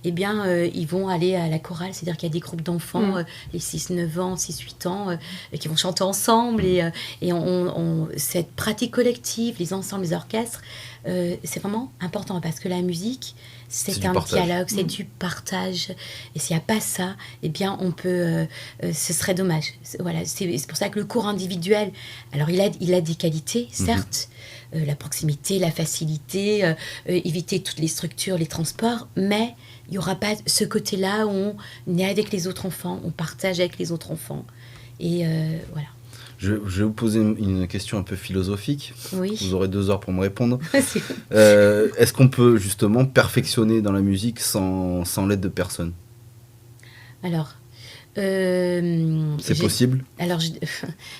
eh bien, ils vont aller à la chorale. C'est-à-dire qu'il y a des groupes d'enfants, les 6-9 ans, 6-8 ans, qui vont chanter ensemble. Et cette pratique collective, les ensembles, les orchestres, c'est vraiment important parce que la musique, c'est un dialogue, c'est du partage. Et s'il n'y a pas ça, eh bien, ce serait dommage. Voilà, c'est pour ça que le cours individuel, alors il a des qualités, certes, la proximité, la facilité, éviter toutes les structures, les transports, mais il n'y aura pas ce côté-là où on est avec les autres enfants, on partage avec les autres enfants. Et voilà. Je vais vous poser une question un peu philosophique. Oui. Vous aurez 2 heures pour me répondre. Est-ce qu'on peut justement perfectionner dans la musique sans l'aide de personne ? Alors, c'est possible ? Alors,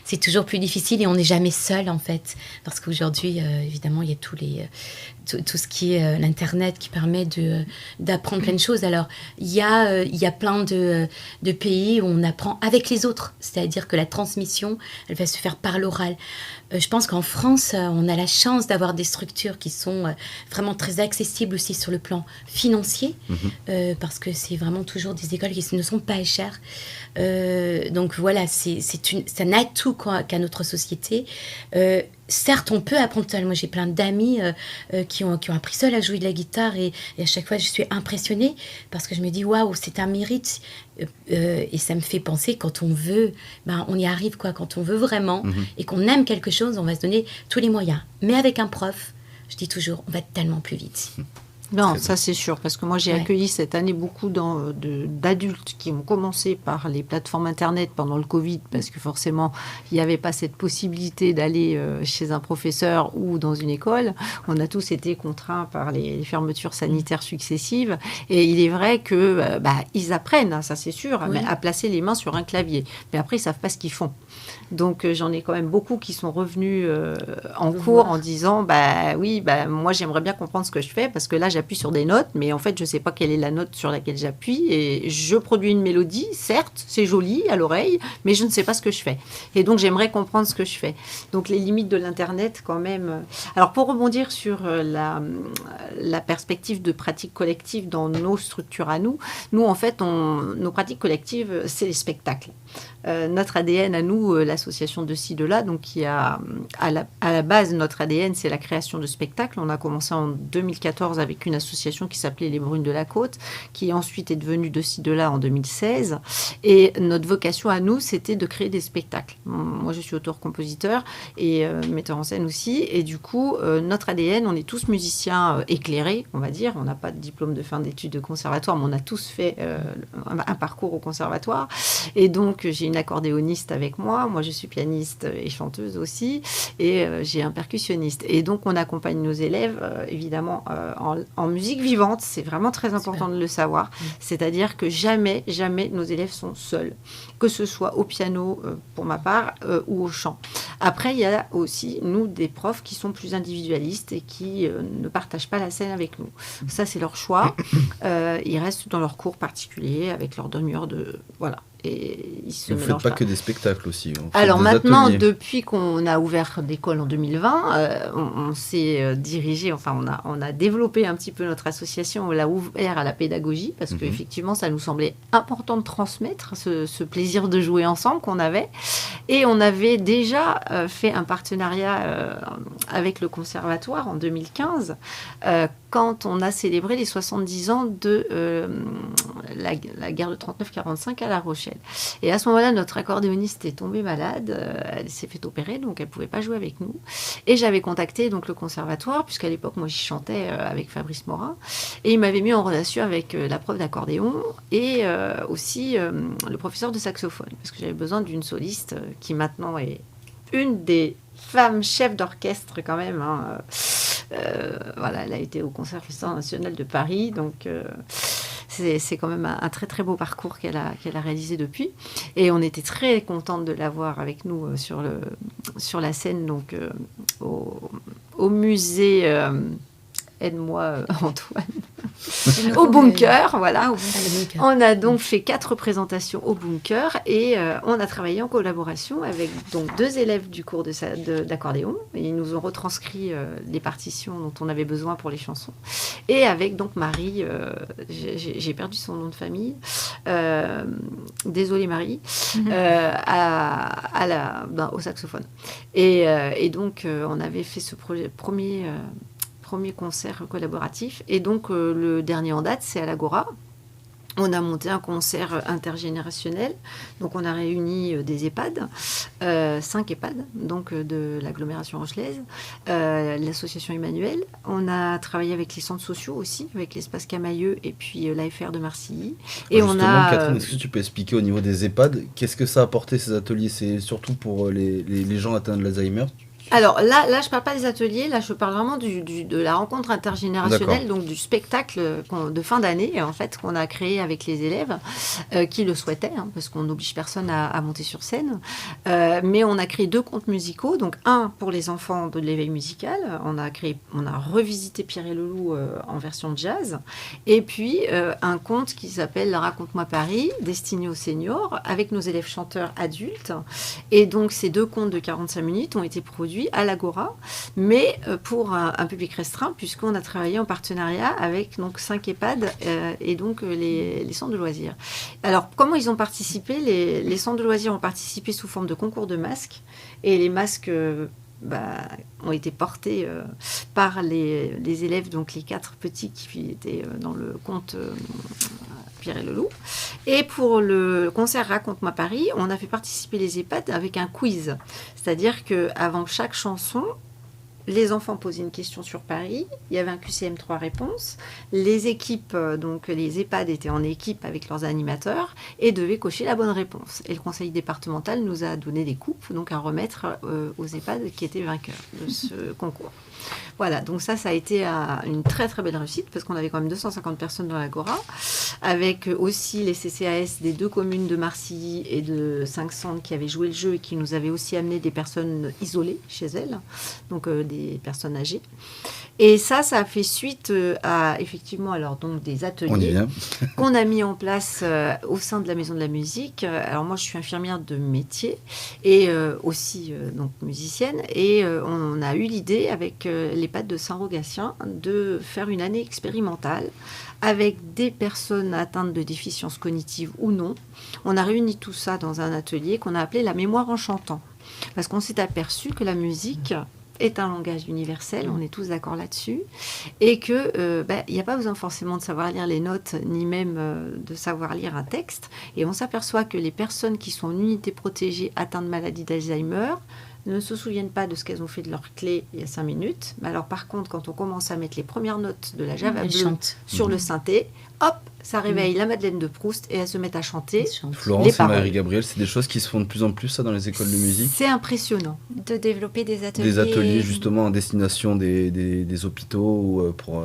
c'est toujours plus difficile et on n'est jamais seul en fait, parce qu'aujourd'hui, évidemment, il y a tout ce qui est l'internet qui permet d'apprendre plein de choses. Alors, il y a plein de pays où on apprend avec les autres, c'est-à-dire que la transmission, elle va se faire par l'oral. Je pense qu'en France, on a la chance d'avoir des structures qui sont vraiment très accessibles aussi sur le plan financier, parce que c'est vraiment toujours des écoles qui ne sont pas chères. Donc voilà, c'est un atout qu'a notre société. Certes, on peut apprendre seul. Moi, j'ai plein d'amis qui ont appris seul à jouer de la guitare et à chaque fois, je suis impressionnée parce que je me dis, waouh, c'est un mérite. Et ça me fait penser, quand on veut, on y arrive, quoi. Quand on veut vraiment et qu'on aime quelque chose, on va se donner tous les moyens. Mais avec un prof, je dis toujours, on va tellement plus vite. Non, ça c'est sûr, parce que moi j'ai accueilli cette année beaucoup d'adultes qui ont commencé par les plateformes Internet pendant le Covid, parce que forcément, il n'y avait pas cette possibilité d'aller chez un professeur ou dans une école. On a tous été contraints par les fermetures sanitaires successives. Et il est vrai que ils apprennent, ça c'est sûr, à placer les mains sur un clavier. Mais après, ils ne savent pas ce qu'ils font. Donc j'en ai quand même beaucoup qui sont revenus en cours en disant moi j'aimerais bien comprendre ce que je fais, parce que là j'appuie sur des notes, mais en fait je ne sais pas quelle est la note sur laquelle j'appuie, et je produis une mélodie, certes c'est joli à l'oreille, mais je ne sais pas ce que je fais, et donc j'aimerais comprendre ce que je fais. Donc les limites de l'internet quand même. Alors pour rebondir sur la perspective de pratique collective dans nos structures à nous en fait nos pratiques collectives, c'est les spectacles. Notre ADN à nous, l'association de ci, de là, donc qui a à la base, notre ADN, c'est la création de spectacles. On a commencé en 2014 avec avec une association qui s'appelait Les Brunes de la Côte, qui ensuite est devenue De ci, de là en 2016. Et notre vocation à nous, c'était de créer des spectacles. Moi, je suis auteur-compositeur et metteur en scène aussi. Et du coup, notre ADN, on est tous musiciens éclairés, on va dire. On n'a pas de diplôme de fin d'études de conservatoire, mais on a tous fait un parcours au conservatoire. Et donc, j'ai une accordéoniste avec moi. Moi, je suis pianiste et chanteuse aussi. Et j'ai un percussionniste. Et donc, on accompagne nos élèves, évidemment, en musique vivante. C'est vraiment très important de le savoir. C'est-à-dire que jamais nos élèves sont seuls, que ce soit au piano, pour ma part, ou au chant. Après, il y a aussi, nous, des profs qui sont plus individualistes et qui ne partagent pas la scène avec nous. Ça, c'est leur choix. Ils restent dans leur cours particulier avec leur demi-heure de... Voilà. Et ils se Vous ne faites pas que des spectacles aussi. Alors maintenant, depuis qu'on a ouvert l'école en 2020, on s'est dirigé, enfin on a développé un petit peu notre association, on l'a ouvert à la pédagogie, parce qu'effectivement, ça nous semblait important de transmettre ce plaisir de jouer ensemble qu'on avait. Et on avait déjà fait un partenariat avec le conservatoire en 2015, quand on a célébré les 70 ans de la guerre de 39-45 à La Rochelle. Et à ce moment-là, notre accordéoniste est tombée malade, elle s'est fait opérer, donc elle ne pouvait pas jouer avec nous. Et j'avais contacté donc le conservatoire, puisqu'à l'époque, moi, j'y chantais avec Fabrice Morin, et il m'avait mis en relation avec la prof d'accordéon et aussi le professeur de saxophone, parce que j'avais besoin d'une soliste qui maintenant est une des femmes chefs d'orchestre quand même. Voilà, elle a été au Conservatoire national de Paris, donc... C'est quand même un très très beau parcours qu'elle a réalisé depuis. Et on était très contente de l'avoir avec nous sur la scène, donc au musée... Aide-moi, Antoine. Au bunker, voilà. On a donc fait 4 représentations au bunker et on a travaillé en collaboration avec donc 2 élèves du cours d'accordéon. Ils nous ont retranscrit les partitions dont on avait besoin pour les chansons. Et avec donc Marie, j'ai perdu son nom de famille, désolée Marie, au saxophone. Et donc on avait fait ce premier concert collaboratif. Et donc, le dernier en date, c'est à l'Agora. On a monté un concert intergénérationnel. Donc, on a réuni des EHPAD, 5 EHPAD, donc de l'agglomération rochelaise, l'association Emmanuel. On a travaillé avec les centres sociaux aussi, avec l'espace Camailleux et puis l'AFR de Marcilly. Et justement, Catherine, est-ce que tu peux expliquer au niveau des EHPAD, qu'est-ce que ça a apporté ces ateliers? C'est surtout pour les gens atteints de l'Alzheimer? Alors là, je ne parle pas des ateliers, là je parle vraiment de la rencontre intergénérationnelle, donc du spectacle de fin d'année en fait qu'on a créé avec les élèves qui le souhaitaient, parce qu'on n'oblige personne à monter sur scène. Mais on a créé 2 contes musicaux, donc un pour les enfants de l'éveil musical, on a revisité Pierre et le Loup en version jazz, et puis un conte qui s'appelle Raconte-moi Paris, destiné aux seniors, avec nos élèves chanteurs adultes. Et donc ces 2 contes de 45 minutes ont été produits à l'Agora, mais pour un public restreint, puisqu'on a travaillé en partenariat avec donc 5 EHPAD et donc les centres de loisirs. Alors, comment ils ont participé? Les centres de loisirs ont participé sous forme de concours de masques, et les masques ont été portés par les élèves, donc les 4 petits qui étaient dans le conte Pierre et le Loup. Et pour le concert Raconte-moi Paris, on a fait participer les EHPAD avec un quiz. C'est-à-dire qu'avant chaque chanson, les enfants posaient une question sur Paris, il y avait un QCM 3 réponses, les équipes, donc les EHPAD étaient en équipe avec leurs animateurs et devaient cocher la bonne réponse. Et le conseil départemental nous a donné des coupes donc à remettre aux EHPAD qui étaient vainqueurs de ce concours. Voilà, donc ça a été une très très belle réussite parce qu'on avait quand même 250 personnes dans l'Agora, avec aussi les CCAS des 2 communes de Marcilly et de Saint-Saëns qui avaient joué le jeu et qui nous avaient aussi amené des personnes isolées chez elles, donc des personnes âgées. Et ça a fait suite à effectivement alors donc des ateliers qu'on a mis en place au sein de la Maison de la Musique. Alors moi je suis infirmière de métier et aussi donc musicienne, et on a eu l'idée avec l'EHPAD de Saint-Rogatien de faire une année expérimentale avec des personnes atteintes de déficience cognitive ou non. On a réuni tout ça dans un atelier qu'on a appelé la mémoire en chantant, parce qu'on s'est aperçu que la musique est un langage universel, on est tous d'accord là-dessus, et que il n'y a pas besoin forcément de savoir lire les notes, ni même de savoir lire un texte. Et on s'aperçoit que les personnes qui sont en unité protégée atteintes de maladie d'Alzheimer ne se souviennent pas de ce qu'elles ont fait de leur clé il y a 5 minutes. Mais alors par contre, quand on commence à mettre les premières notes de la Java bleue sur le synthé, hop, ça réveille la Madeleine de Proust et elles se mettent à chanter. Florence et Marie-Gabrielle, c'est des choses qui se font de plus en plus ça, dans les écoles de musique. C'est impressionnant. De développer des ateliers. Des ateliers justement en destination des hôpitaux ou pour...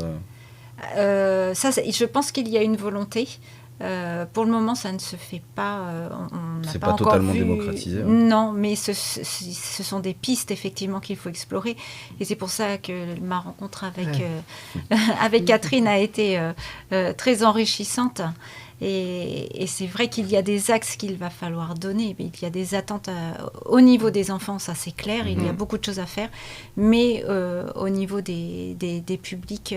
Je pense qu'il y a une volonté. Pour le moment, ça ne se fait pas. On n'a c'est pas pas encore totalement vu... démocratisé. Non, mais ce sont des pistes effectivement qu'il faut explorer. Et c'est pour ça que ma rencontre avec Catherine a été très enrichissante. Et c'est vrai qu'il y a des axes qu'il va falloir donner. Il y a des attentes au niveau des enfants, ça c'est clair. Il y a beaucoup de choses à faire. Mais au niveau des publics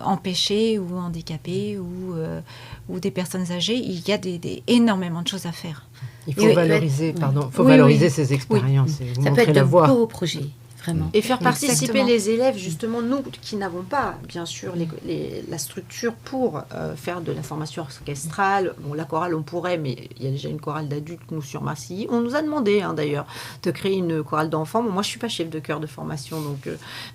empêchés ou handicapés ou des personnes âgées, il y a énormément de choses à faire. Il faut valoriser ces expériences. Et ça peut être de beaux projets. Vraiment. Et faire participer Exactement. les élèves, justement, nous qui n'avons pas, bien sûr, la structure pour faire de la formation orchestrale. Bon, la chorale, on pourrait, mais il y a déjà une chorale d'adultes, nous, sur Marcilly. On nous a demandé, d'ailleurs, de créer une chorale d'enfants. Bon, moi, je ne suis pas chef de chœur de formation, donc,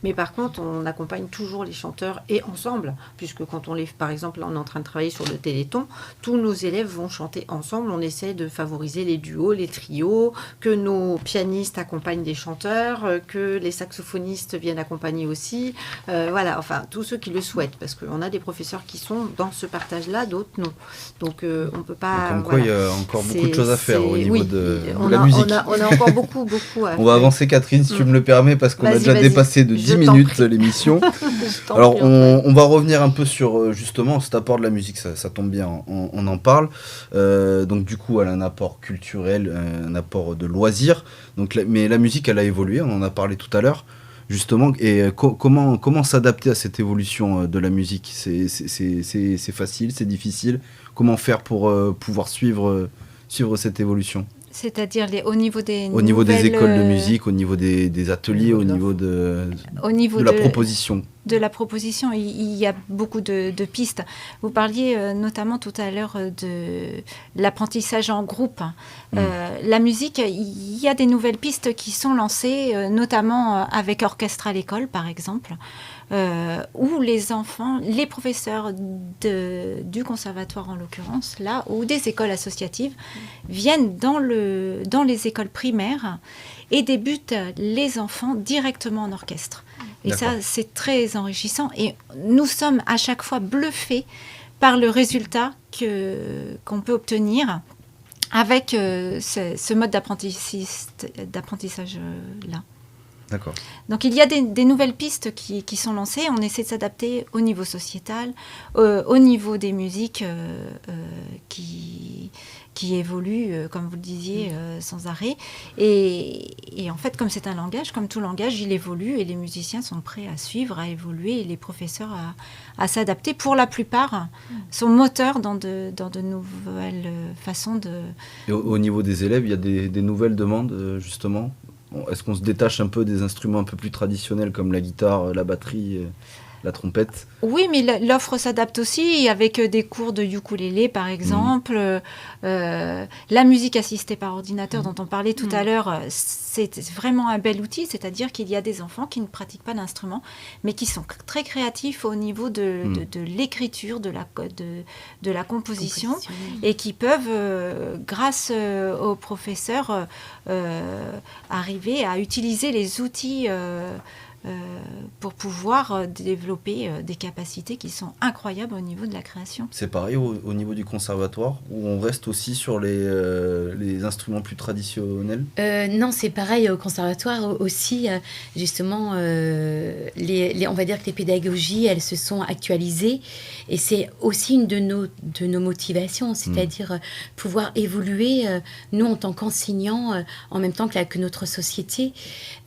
mais par contre, on accompagne toujours les chanteurs et ensemble, puisque quand par exemple, là, on est en train de travailler sur le Téléthon, tous nos élèves vont chanter ensemble. On essaie de favoriser les duos, les trios, que nos pianistes accompagnent des chanteurs, que les saxophonistes viennent accompagner aussi. Voilà, enfin, tous ceux qui le souhaitent, parce qu'on a des professeurs qui sont dans ce partage-là, d'autres non. Donc, on ne peut pas... Comme quoi, il y a encore beaucoup de choses à faire au niveau de la musique. On a encore beaucoup à faire. On va avancer, Catherine, si tu me le permets, parce qu'on a déjà dépassé de 10 minutes l'émission. Alors, on va revenir un peu sur, justement, cet apport de la musique, ça tombe bien, on en parle. Donc, du coup, elle a un apport culturel, un apport de loisirs. Donc, mais la musique, elle a évolué, on en a parlé tout à l'heure, justement. Et comment s'adapter à cette évolution de la musique ? C'est facile, c'est difficile ? Comment faire pour pouvoir suivre cette évolution ? C'est-à-dire au niveau des écoles de musique, au niveau des ateliers, au niveau de la proposition. De la proposition, il y a beaucoup de pistes. Vous parliez notamment tout à l'heure de l'apprentissage en groupe. La musique, il y a des nouvelles pistes qui sont lancées, notamment avec Orchestre à l'école, par exemple, où les enfants, les professeurs du conservatoire en l'occurrence, là, ou des écoles associatives, viennent dans les écoles primaires et débutent les enfants directement en orchestre. Et ça, c'est très enrichissant. Et nous sommes à chaque fois bluffés par le résultat qu'on peut obtenir avec ce mode d'apprentissage-là. D'accord. Donc il y a des nouvelles pistes qui sont lancées. On essaie de s'adapter au niveau sociétal, au niveau des musiques qui évoluent, comme vous le disiez, sans arrêt. Et en fait, comme c'est un langage, comme tout langage, il évolue et les musiciens sont prêts à suivre, à évoluer et les professeurs à s'adapter. Pour la plupart, sont moteurs dans de nouvelles façons de... Et au niveau des élèves, il y a des nouvelles demandes, justement ? Est-ce qu'on se détache un peu des instruments un peu plus traditionnels comme la guitare, la batterie, la trompette ? Oui, mais l'offre s'adapte aussi avec des cours de ukulélé, par exemple. La musique assistée par ordinateur dont on parlait tout à l'heure, c'est vraiment un bel outil. C'est-à-dire qu'il y a des enfants qui ne pratiquent pas d'instruments, mais qui sont très créatifs au niveau de l'écriture, de la composition, et qui peuvent, grâce aux professeurs, arriver à utiliser les outils pour pouvoir développer des capacités qui sont incroyables au niveau de la création. C'est pareil au niveau du conservatoire, où on reste aussi sur les instruments plus traditionnels ? Non, c'est pareil au conservatoire aussi. Justement, on va dire que les pédagogies, elles se sont actualisées. Et c'est aussi une de nos motivations, c'est-à-dire pouvoir évoluer, nous, en tant qu'enseignants, en même temps que notre société.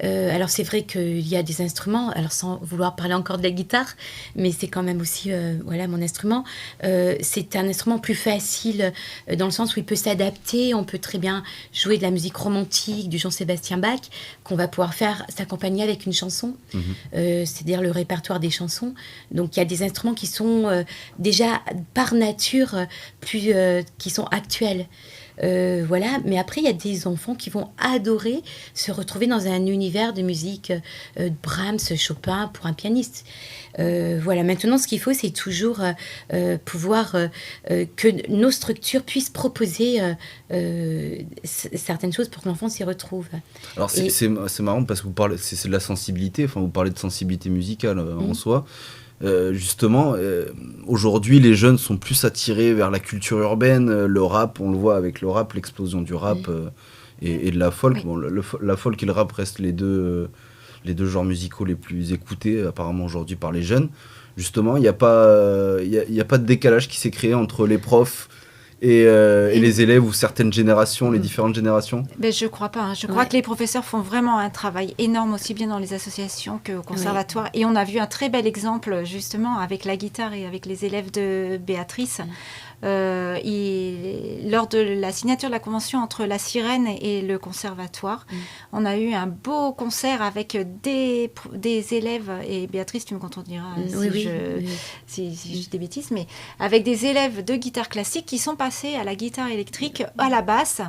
Alors, c'est vrai qu'il y a des instrument, alors sans vouloir parler encore de la guitare, mais c'est quand même aussi mon instrument. C'est un instrument plus facile dans le sens où il peut s'adapter. On peut très bien jouer de la musique romantique du Jean-Sébastien Bach, qu'on va pouvoir faire s'accompagner avec une chanson, c'est-à-dire le répertoire des chansons. Donc il y a des instruments qui sont déjà par nature qui sont actuels. Mais après il y a des enfants qui vont adorer se retrouver dans un univers de musique Brahms, Chopin pour un pianiste. Maintenant ce qu'il faut, c'est toujours pouvoir que nos structures puissent proposer certaines choses pour que l'enfant s'y retrouve. Alors c'est marrant parce que vous parlez, c'est de la sensibilité, enfin vous parlez de sensibilité musicale en soi. Justement, aujourd'hui, les jeunes sont plus attirés vers la culture urbaine, le rap, on le voit avec le rap, l'explosion du rap et de la folk. Oui. Bon, la folk et le rap restent les deux genres musicaux les plus écoutés apparemment aujourd'hui par les jeunes. Justement, il n'y a pas de décalage qui s'est créé entre les profs et les élèves ou certaines générations, les différentes générations. Ben, je crois pas. Je crois que les professeurs font vraiment un travail énorme, aussi bien dans les associations qu'au conservatoire. Et on a vu un très bel exemple, justement, avec la guitare et avec les élèves de Béatrice. Lors de la signature de la convention entre la Sirène et le conservatoire, on a eu un beau concert avec des élèves, et Béatrice, tu me contrediras si je dis des bêtises, mais avec des élèves de guitare classique qui sont passés à la guitare électrique, à la basse,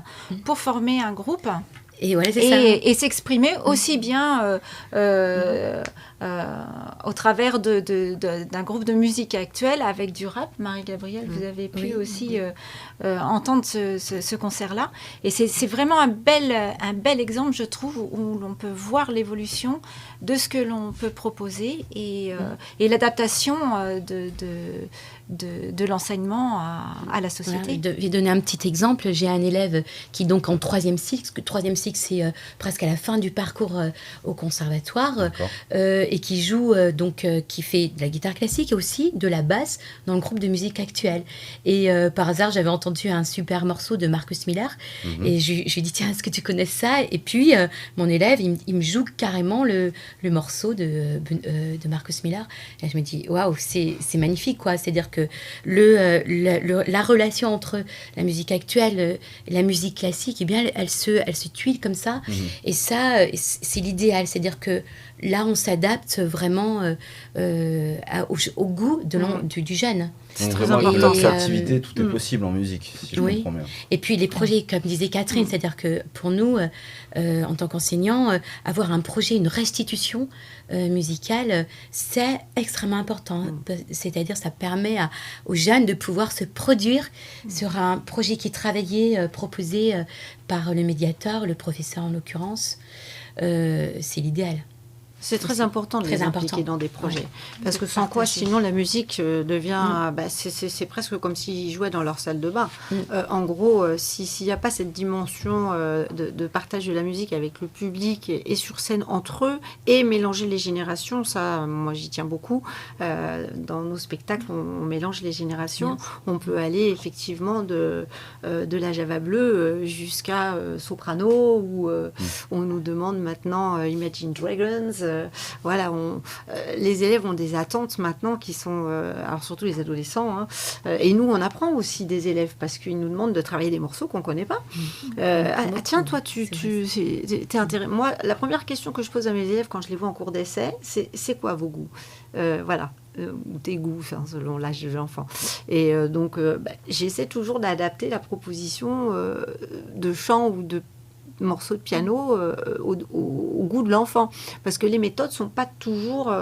pour former un groupe. Et s'exprimer aussi bien au travers d'un groupe de musique actuelle avec du rap. Marie-Gabrielle, vous avez pu aussi entendre ce concert-là. Et c'est vraiment un bel exemple, je trouve, où l'on peut voir l'évolution de ce que l'on peut proposer et l'adaptation de l'enseignement à la société. Voilà, je vais donner un petit exemple. J'ai un élève qui donc en troisième cycle, c'est presque à la fin du parcours au conservatoire, et qui joue qui fait de la guitare classique et aussi de la basse dans le groupe de musique actuelle. Et par hasard, j'avais entendu un super morceau de Marcus Miller, et je lui ai dit tiens, est-ce que tu connais ça? Et puis mon élève, il me joue carrément le morceau de Marcus Miller. Et je me dis waouh, c'est magnifique quoi. C'est-à-dire que la relation entre la musique actuelle et la musique classique, eh bien, elle se tuile comme ça. Et ça, c'est l'idéal. C'est-à-dire que là, on s'adapte vraiment au goût du jeune. C'est très important. Créativité, tout est possible en musique, si je comprends bien. Et puis les projets, comme disait Catherine, c'est-à-dire que pour nous, en tant qu'enseignants, avoir un projet, une restitution musicale, c'est extrêmement important. C'est-à-dire ça permet aux jeunes de pouvoir se produire sur un projet qui est travaillé, proposé par le médiateur, le professeur en l'occurrence. C'est l'idéal. C'est très important de les impliquer dans des projets. Parce que sans quoi, sinon, la musique devient... c'est presque comme s'ils jouaient dans leur salle de bain. En gros, s'il n'y a pas cette dimension de partage de la musique avec le public et sur scène entre eux, et mélanger les générations, ça, moi, j'y tiens beaucoup. Dans nos spectacles, on mélange les générations. On peut aller, effectivement, de la Java bleue jusqu'à soprano, où on nous demande maintenant Imagine Dragons. Les élèves ont des attentes maintenant qui sont, alors surtout les adolescents, et nous on apprend aussi des élèves parce qu'ils nous demandent de travailler des morceaux qu'on ne connaît pas. Tiens, toi t'es intéressé. Moi, la première question que je pose à mes élèves quand je les vois en cours d'essai, c'est quoi vos goûts? Ou tes goûts, selon l'âge de l'enfant. Et donc j'essaie toujours d'adapter la proposition de chant ou de morceaux de piano au goût de l'enfant, parce que les méthodes sont pas toujours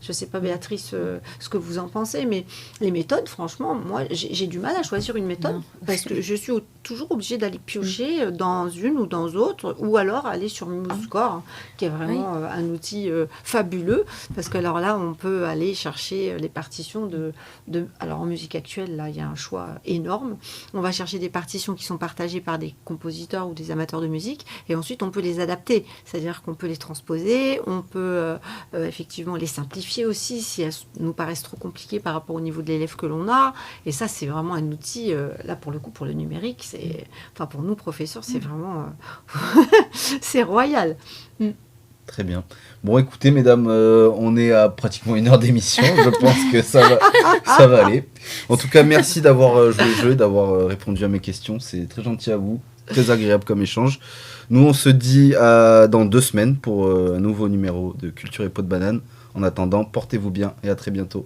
je sais pas Béatrice ce que vous en pensez, mais les méthodes, franchement, moi j'ai du mal à choisir une méthode parce que je suis toujours obligée d'aller piocher dans une ou dans l'autre, ou alors aller sur MuseScore, qui est vraiment un outil fabuleux, parce que alors là on peut aller chercher les partitions alors en musique actuelle, là il y a un choix énorme. On va chercher des partitions qui sont partagées par des compositeurs ou des amateurs de musique, et ensuite on peut les adapter, c'est-à-dire qu'on peut les transposer, on peut effectivement les simplifier aussi si elles nous paraissent trop compliquées par rapport au niveau de l'élève que l'on a, et ça c'est vraiment un outil, là pour le coup pour le numérique, pour nous professeurs c'est vraiment c'est royal. Très bien. Bon, écoutez, mesdames, on est à pratiquement 1 heure d'émission. Je pense que ça va aller. En tout cas, merci d'avoir joué le jeu, d'avoir répondu à mes questions. C'est très gentil à vous. Très agréable comme échange. Nous, on se dit dans 2 semaines pour un nouveau numéro de Culture et Peau de Banane. En attendant, portez-vous bien et à très bientôt.